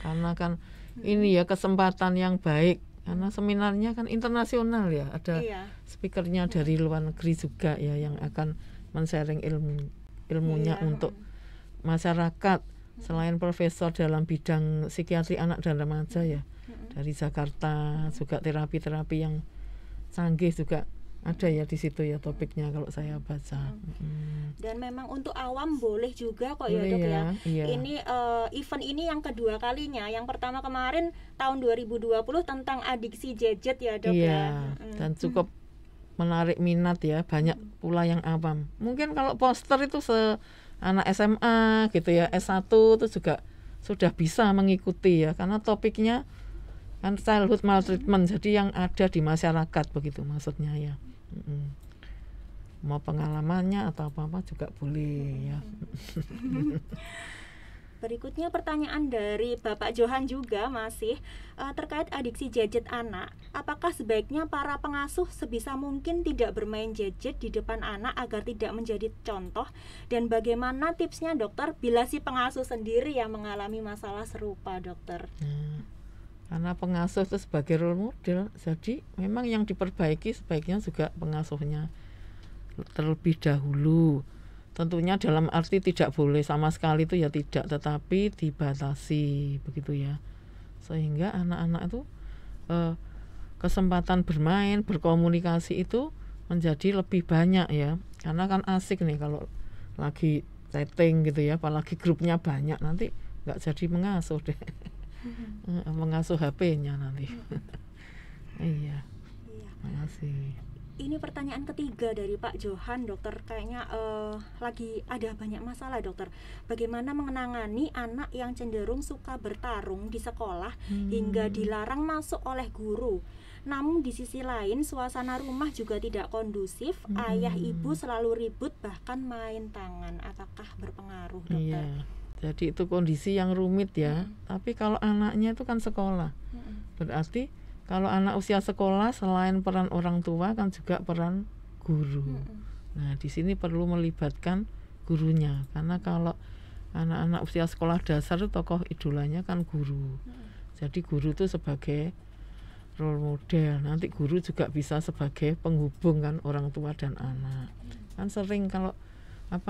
Karena kan ini ya kesempatan yang baik, karena seminarnya kan internasional ya, ada speakernya dari luar negeri juga ya yang akan men-sharing ilmunya untuk masyarakat. Selain profesor dalam bidang psikiatri anak dan remaja ya, dari Jakarta, juga terapi-terapi yang canggih juga ada ya di situ ya topiknya kalau saya baca. Dan memang untuk awam boleh juga kok ya Boleh dok ya. ya, iya. Ini event ini yang kedua kalinya. Yang pertama kemarin tahun 2020 tentang adiksi gadget ya dok ya. Iya, dan cukup menarik minat ya, banyak pula yang awam. Mungkin kalau poster itu anak SMA gitu ya, S1 itu juga sudah bisa mengikuti ya, karena topiknya kan childhood maltreatment, jadi yang ada di masyarakat begitu maksudnya ya. Mau pengalamannya atau apa-apa juga boleh ya. Berikutnya pertanyaan dari Bapak Johan juga masih terkait adiksi gadget anak. Apakah sebaiknya para pengasuh sebisa mungkin tidak bermain gadget di depan anak agar tidak menjadi contoh? Dan bagaimana tipsnya dokter bila si pengasuh sendiri yang mengalami masalah serupa dokter? Karena pengasuh itu sebagai role model, jadi memang yang diperbaiki sebaiknya juga pengasuhnya terlebih dahulu. Tentunya dalam arti tidak boleh sama sekali itu ya tidak, tetapi dibatasi begitu ya, sehingga anak-anak itu kesempatan bermain, berkomunikasi itu menjadi lebih banyak ya, karena kan asik nih kalau lagi chatting gitu ya, apalagi grupnya banyak, nanti nggak jadi mengasuh deh. Mengasuh HP-nya nanti. Iya. Makasih. Ini pertanyaan ketiga dari Pak Johan dokter, kayaknya lagi ada banyak masalah dokter. Bagaimana mengenangani anak yang cenderung suka bertarung di sekolah hingga dilarang masuk oleh guru? Namun di sisi lain suasana rumah juga tidak kondusif, ayah ibu selalu ribut bahkan main tangan. Apakah berpengaruh dokter? Iya. Jadi itu kondisi yang rumit ya. Tapi kalau anaknya itu kan sekolah, berarti kalau anak usia sekolah selain peran orang tua kan juga peran guru. Nah di sini perlu melibatkan gurunya, karena kalau anak-anak usia sekolah dasar itu tokoh idolanya kan guru. Jadi guru itu sebagai role model. Nanti guru juga bisa sebagai penghubung kan orang tua dan anak. Kan sering kalau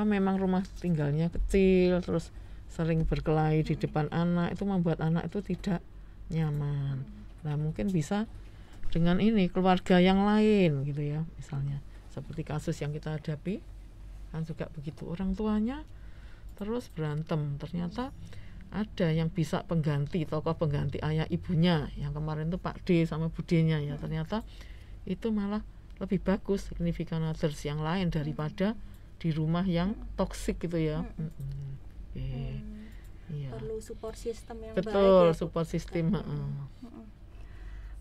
memang rumah tinggalnya kecil, terus sering berkelahi di depan anak, itu membuat anak itu tidak nyaman. Nah mungkin bisa dengan ini keluarga yang lain gitu ya, misalnya seperti kasus yang kita hadapi kan juga begitu, orang tuanya terus berantem, ternyata ada yang bisa pengganti, tokoh pengganti ayah ibunya, yang kemarin tuh Pak D sama Bu D-nya ya, ternyata itu malah lebih bagus significant others yang lain daripada di rumah yang toksik gitu ya. Iya. Perlu support system yang betul, baik ya, support system.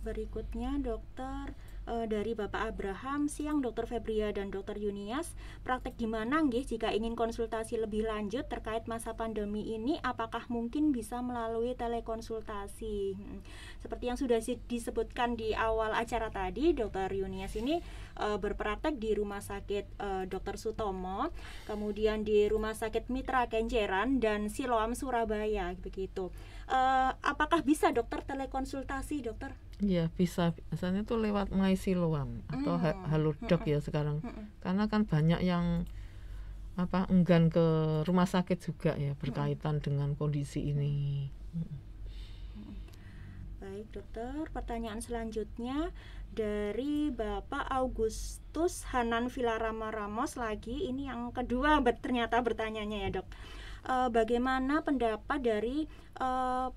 Berikutnya dokter dari Bapak Abraham, siang Dokter Febria dan Dokter Yunias, praktek di mana nggih jika ingin konsultasi lebih lanjut terkait masa pandemi ini, apakah mungkin bisa melalui telekonsultasi? Seperti yang sudah disebutkan di awal acara tadi, Dokter Yunias ini berpraktek di Rumah Sakit Dr. Sutomo, kemudian di Rumah Sakit Mitra Kenjeran dan Siloam Surabaya begitu. Apakah bisa dokter telekonsultasi dokter? Iya bisa, biasanya tuh lewat My Siloam atau Halodoc ya sekarang, karena kan banyak yang enggan ke rumah sakit juga ya berkaitan dengan kondisi ini. Baik dokter, pertanyaan selanjutnya dari Bapak Augustus Hanan Vilarama Ramos lagi, ini yang kedua ternyata bertanyanya ya dok. Bagaimana pendapat dari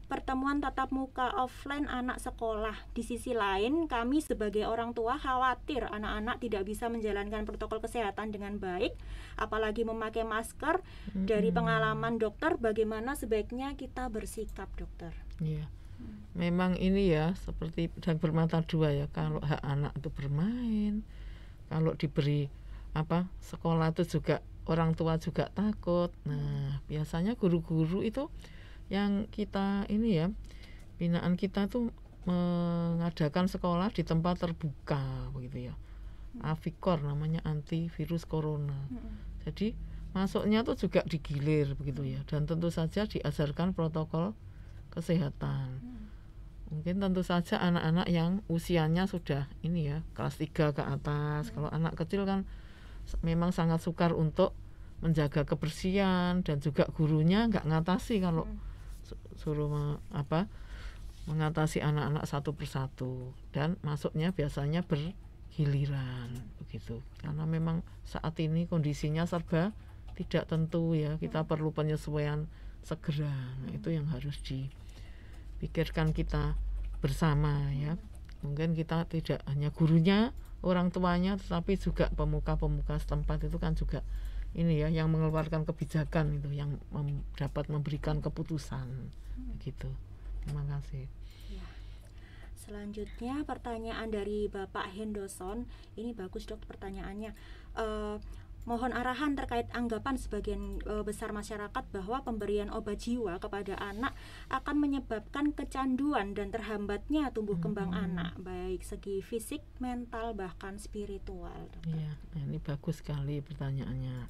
pertemuan tatap muka offline anak sekolah? Di sisi lain, kami sebagai orang tua khawatir anak-anak tidak bisa menjalankan protokol kesehatan dengan baik, apalagi memakai masker. Dari pengalaman dokter, bagaimana sebaiknya kita bersikap dokter? Iya, memang ini ya seperti pedang bermata dua ya. Kalau hak anak itu bermain, kalau diberi sekolah itu juga orang tua juga takut. Nah biasanya guru-guru itu yang kita ini ya, binaan kita tuh mengadakan sekolah di tempat terbuka begitu ya, Avikor namanya, antivirus corona. Jadi masuknya tuh juga digilir begitu ya, dan tentu saja diajarkan protokol kesehatan. Mungkin tentu saja anak-anak yang usianya sudah ini ya kelas 3 ke atas. Kalau anak kecil kan memang sangat sukar untuk menjaga kebersihan, dan juga gurunya nggak ngatasi kalau suruh mengatasi anak-anak satu persatu, dan masuknya biasanya giliran begitu. Karena memang saat ini kondisinya serba tidak tentu ya, kita perlu penyesuaian segera. Nah, itu yang harus dipikirkan kita bersama ya. Mungkin kita tidak hanya gurunya, orang tuanya, tetapi juga pemuka-pemuka setempat itu kan juga ini ya, yang mengeluarkan kebijakan itu, yang dapat memberikan keputusan begitu. Terima kasih. Ya. Selanjutnya pertanyaan dari Bapak Henderson. Ini bagus dok pertanyaannya. Mohon arahan terkait anggapan sebagian besar masyarakat bahwa pemberian obat jiwa kepada anak akan menyebabkan kecanduan dan terhambatnya tumbuh kembang anak, baik segi fisik, mental, bahkan spiritual. Iya, ini bagus sekali pertanyaannya.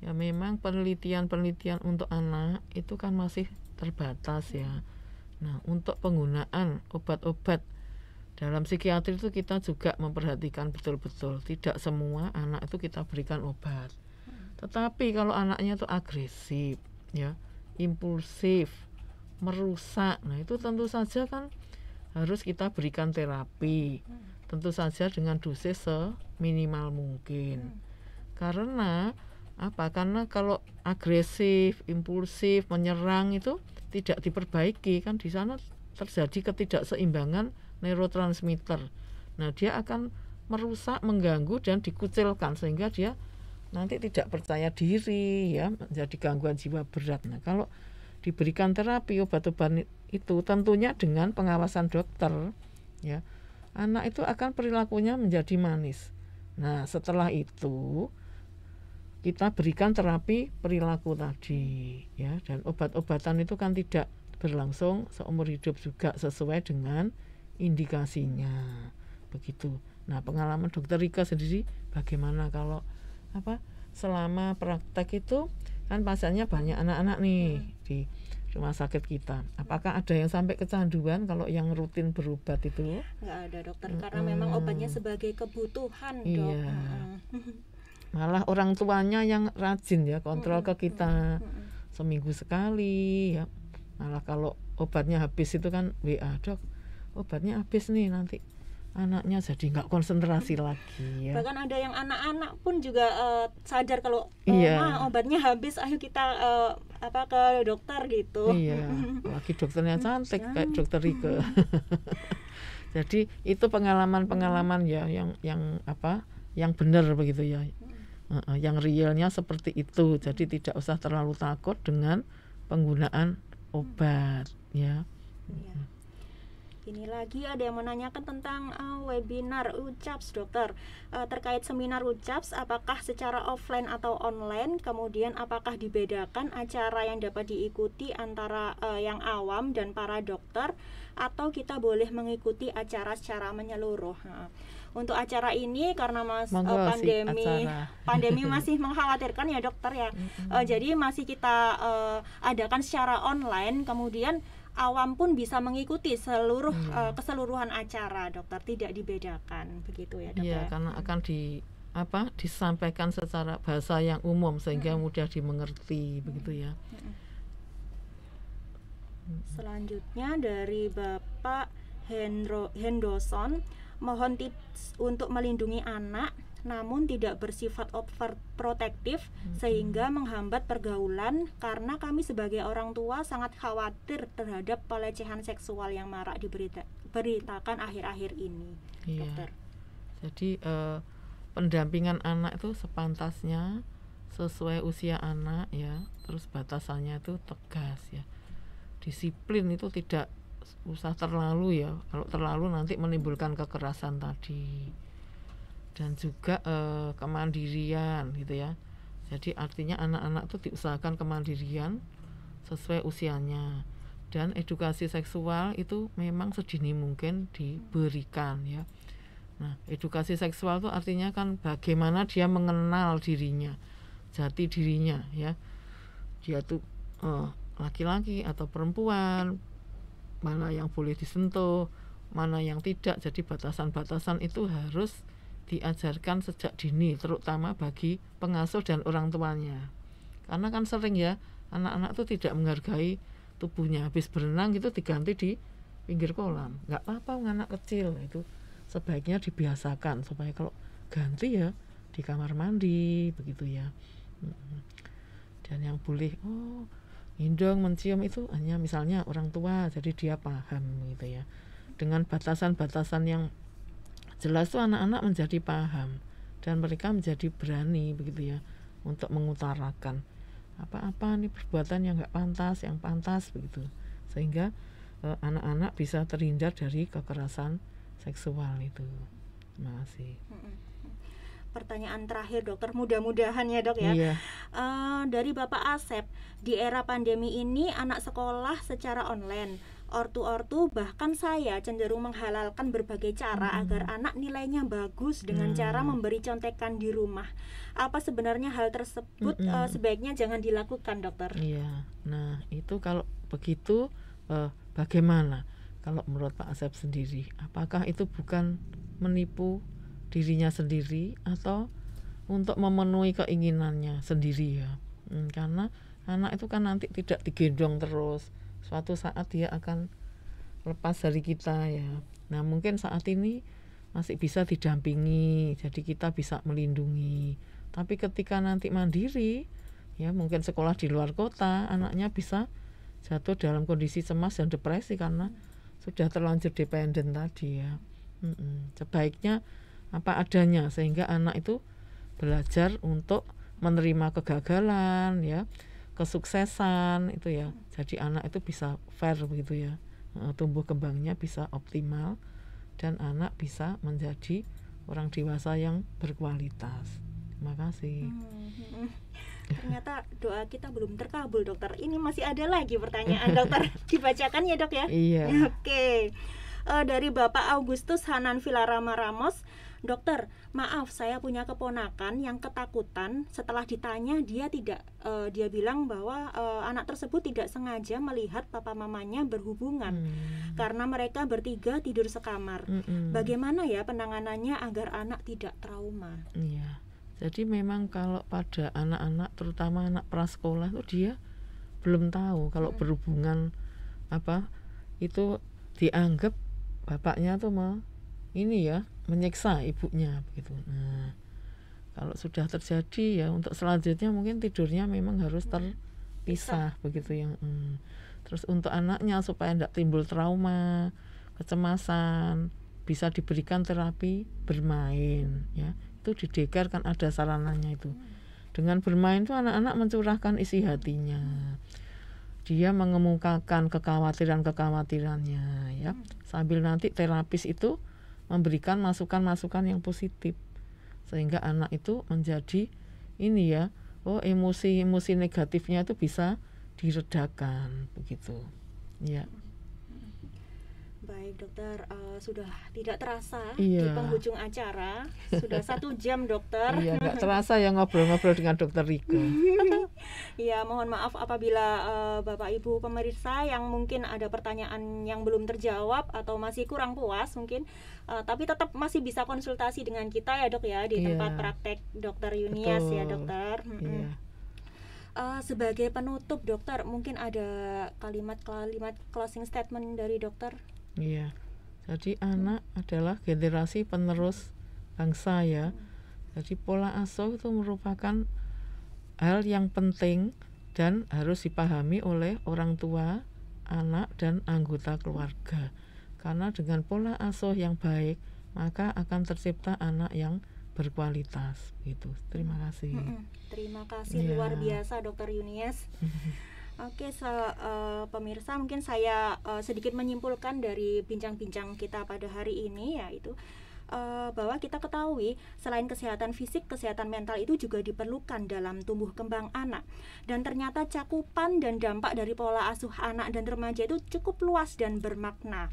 Ya memang penelitian untuk anak itu kan masih terbatas ya. Nah, untuk penggunaan obat-obat dalam psikiatri itu kita juga memperhatikan betul-betul. Tidak semua anak itu kita berikan obat. Tetapi kalau anaknya itu agresif, ya, impulsif, merusak, nah itu tentu saja kan harus kita berikan terapi. Tentu saja dengan dosis seminimal mungkin. Karena apa? Karena kalau agresif, impulsif, menyerang itu tidak diperbaiki, kan di sana terjadi ketidakseimbangan neurotransmitter. Nah, dia akan merusak, mengganggu dan dikucilkan sehingga dia nanti tidak percaya diri ya, menjadi gangguan jiwa berat. Nah, kalau diberikan terapi obat-obat itu tentunya dengan pengawasan dokter ya, anak itu akan perilakunya menjadi manis. Nah, setelah itu kita berikan terapi perilaku tadi ya, dan obat-obatan itu kan tidak berlangsung seumur hidup juga, sesuai dengan indikasinya begitu. Nah, pengalaman dokter Rika sendiri bagaimana kalau selama praktek itu kan pasiennya banyak anak-anak nih di rumah sakit kita. Apakah ada yang sampai kecanduan kalau yang rutin berobat itu? Nggak ada dokter, karena memang obatnya sebagai kebutuhan, dok. Iya. Malah orang tuanya yang rajin ya kontrol ke kita seminggu sekali ya. Malah kalau obatnya habis itu kan WA, dok obatnya habis nih, nanti anaknya jadi nggak konsentrasi lagi ya. Bahkan ada yang anak-anak pun juga sadar kalau obatnya habis, ayo kita ke dokter gitu. Iya, lagi dokternya cantik kayak dokter Rike. Jadi itu pengalaman ya yang benar begitu ya. Yang realnya seperti itu. Jadi tidak usah terlalu takut dengan penggunaan obat ya. Iya. Ini lagi ada yang menanyakan tentang webinar UCAPS, dokter. Terkait seminar UCAPS, apakah secara offline atau online? Kemudian apakah dibedakan acara yang dapat diikuti antara yang awam dan para dokter, atau kita boleh mengikuti acara secara menyeluruh? Untuk acara ini karena pandemi masih mengkhawatirkan ya dokter ya. Jadi masih kita adakan secara online, kemudian awam pun bisa mengikuti keseluruhan acara, dokter, tidak dibedakan begitu ya, dokter. Iya, karena akan disampaikan secara bahasa yang umum sehingga mudah dimengerti begitu ya. Selanjutnya dari Bapak Henderson, mohon tips untuk melindungi anak namun tidak bersifat overprotektif sehingga menghambat pergaulan, karena kami sebagai orang tua sangat khawatir terhadap pelecehan seksual yang marak diberitakan akhir-akhir ini. Iya. Dokter. Jadi pendampingan anak itu sepantasnya sesuai usia anak ya, terus batasannya itu tegas ya. Disiplin itu tidak usah terlalu ya, kalau terlalu nanti menimbulkan kekerasan tadi. Dan juga kemandirian gitu ya. Jadi artinya anak-anak itu diusahakan kemandirian sesuai usianya, dan edukasi seksual itu memang sedini mungkin diberikan ya. Nah, edukasi seksual itu artinya kan bagaimana dia mengenal dirinya, jati dirinya ya. Dia tuh laki-laki atau perempuan, mana yang boleh disentuh, mana yang tidak. Jadi batasan-batasan itu harus diajarkan sejak dini, terutama bagi pengasuh dan orang tuanya. Karena kan sering ya anak-anak itu tidak menghargai tubuhnya, habis berenang gitu diganti di pinggir kolam. Nggak apa-apa anak kecil, itu sebaiknya dibiasakan supaya kalau ganti ya di kamar mandi begitu ya. Dan yang boleh gendong, mencium itu hanya misalnya orang tua, jadi dia paham gitu ya. Dengan batasan-batasan yang jelas tuh anak-anak menjadi paham dan mereka menjadi berani begitu ya untuk mengutarakan apa-apa nih perbuatan yang nggak pantas, yang pantas begitu, sehingga anak-anak bisa terhindar dari kekerasan seksual itu. Terima kasih. Pertanyaan terakhir dokter, mudah-mudahan ya dok ya. Iya. Dari Bapak Asep, di era pandemi ini anak sekolah secara online, ortu-ortu bahkan saya cenderung menghalalkan berbagai cara agar anak nilainya bagus dengan cara memberi contekan di rumah. Apa sebenarnya hal tersebut sebaiknya jangan dilakukan dokter? Iya, nah itu kalau begitu bagaimana kalau menurut Pak Asep sendiri? Apakah itu bukan menipu dirinya sendiri atau untuk memenuhi keinginannya sendiri ya? Karena anak itu kan nanti tidak digendong terus, suatu saat dia akan lepas dari kita ya. Nah mungkin saat ini masih bisa didampingi, jadi kita bisa melindungi. Tapi ketika nanti mandiri ya, mungkin sekolah di luar kota, anaknya bisa jatuh dalam kondisi cemas dan depresi karena sudah terlanjur dependen tadi ya. Sebaiknya apa adanya sehingga anak itu belajar untuk menerima kegagalan ya, kesuksesan itu ya. Jadi anak itu bisa fair begitu ya, tumbuh kembangnya bisa optimal dan anak bisa menjadi orang dewasa yang berkualitas. Terima kasih. Ternyata doa kita belum terkabul dokter. Ini masih ada lagi pertanyaan dokter. Dibacakan ya dok ya. Iya. Oke. Dari Bapak Augustus Hanan Vilarama Ramos, dokter, maaf saya punya keponakan yang ketakutan setelah ditanya dia bilang bahwa anak tersebut tidak sengaja melihat papa mamanya berhubungan karena mereka bertiga tidur sekamar. Bagaimana ya penanganannya agar anak tidak trauma? Iya. Jadi memang kalau pada anak-anak terutama anak prasekolah itu dia belum tahu kalau berhubungan itu dianggap bapaknya tuh menyiksa ibunya begitu. Nah, kalau sudah terjadi ya untuk selanjutnya mungkin tidurnya memang harus terpisah begitu yang. Terus untuk anaknya supaya tidak timbul trauma, kecemasan, bisa diberikan terapi bermain ya. Itu di daycare kan ada sarananya itu. Dengan bermain tuh anak-anak mencurahkan isi hatinya. Dia mengemukakan kekhawatiran-kekhawatirannya ya. Sambil nanti terapis itu memberikan masukan-masukan yang positif sehingga anak itu menjadi emosi negatifnya itu bisa diredakan begitu ya. Baik dokter, sudah tidak terasa di penghujung acara, sudah 1 jam dokter. Iya, nggak terasa ya ngobrol-ngobrol dengan dokter Rika. Ya, mohon maaf apabila Bapak Ibu pemirsa yang mungkin ada pertanyaan yang belum terjawab atau masih kurang puas mungkin, tapi tetap masih bisa konsultasi dengan kita ya dok ya di tempat praktek dokter Yunias. Betul. Ya dokter. Sebagai penutup dokter, mungkin ada kalimat-kalimat closing statement dari dokter? Iya, jadi anak adalah generasi penerus bangsa ya. Jadi pola asuh itu merupakan hal yang penting dan harus dipahami oleh orang tua, anak dan anggota keluarga. Karena dengan pola asuh yang baik, maka akan tercipta anak yang berkualitas gitu. Terima kasih. Terima kasih luar biasa Dokter Yunias. Oke, pemirsa, mungkin saya sedikit menyimpulkan dari bincang-bincang kita pada hari ini, yaitu bahwa kita ketahui selain kesehatan fisik, kesehatan mental itu juga diperlukan dalam tumbuh kembang anak. Dan ternyata cakupan dan dampak dari pola asuh anak dan remaja itu cukup luas dan bermakna.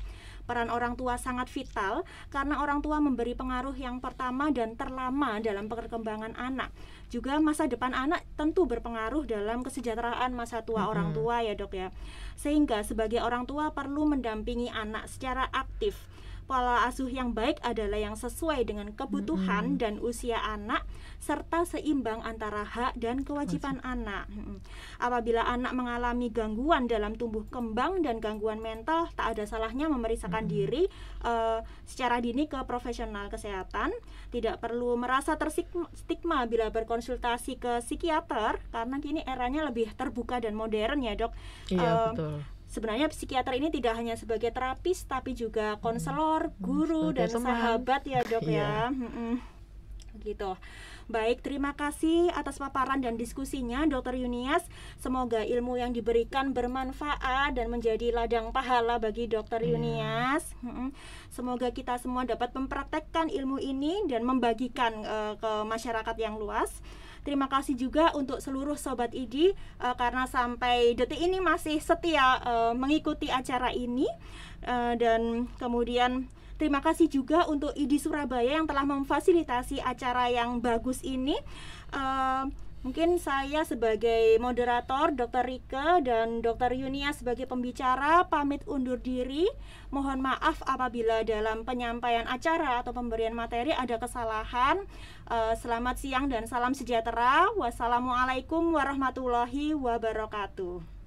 Peran orang tua sangat vital karena orang tua memberi pengaruh yang pertama dan terlama dalam perkembangan anak. Juga masa depan anak tentu berpengaruh dalam kesejahteraan masa tua orang tua ya dok ya. Sehingga sebagai orang tua perlu mendampingi anak secara aktif, Pola asuh yang baik adalah yang sesuai dengan kebutuhan dan usia anak serta seimbang antara hak dan kewajiban anak. Apabila anak mengalami gangguan dalam tumbuh kembang dan gangguan mental, tak ada salahnya memeriksakan diri secara dini ke profesional kesehatan. Tidak perlu merasa terstigma bila berkonsultasi ke psikiater, karena kini eranya lebih terbuka dan modern ya, Dok. Iya, betul. Sebenarnya psikiater ini tidak hanya sebagai terapis tapi juga konselor, guru, dan teman. sahabat ya, Dok. Iya. Ya. Gitu. Baik, terima kasih atas paparan dan diskusinya Dr. Yunias. Semoga ilmu yang diberikan bermanfaat dan menjadi ladang pahala bagi Dr. Yunias. Semoga kita semua dapat mempraktekkan ilmu ini dan membagikan ke masyarakat yang luas. Terima kasih juga untuk seluruh Sobat ID karena sampai detik ini masih setia mengikuti acara ini. Dan kemudian terima kasih juga untuk ID Surabaya yang telah memfasilitasi acara yang bagus ini. Mungkin saya sebagai moderator, Dr. Rike dan Dr. Yunias sebagai pembicara pamit undur diri. Mohon maaf apabila dalam penyampaian acara atau pemberian materi ada kesalahan. Selamat siang dan salam sejahtera. Wassalamualaikum warahmatullahi wabarakatuh.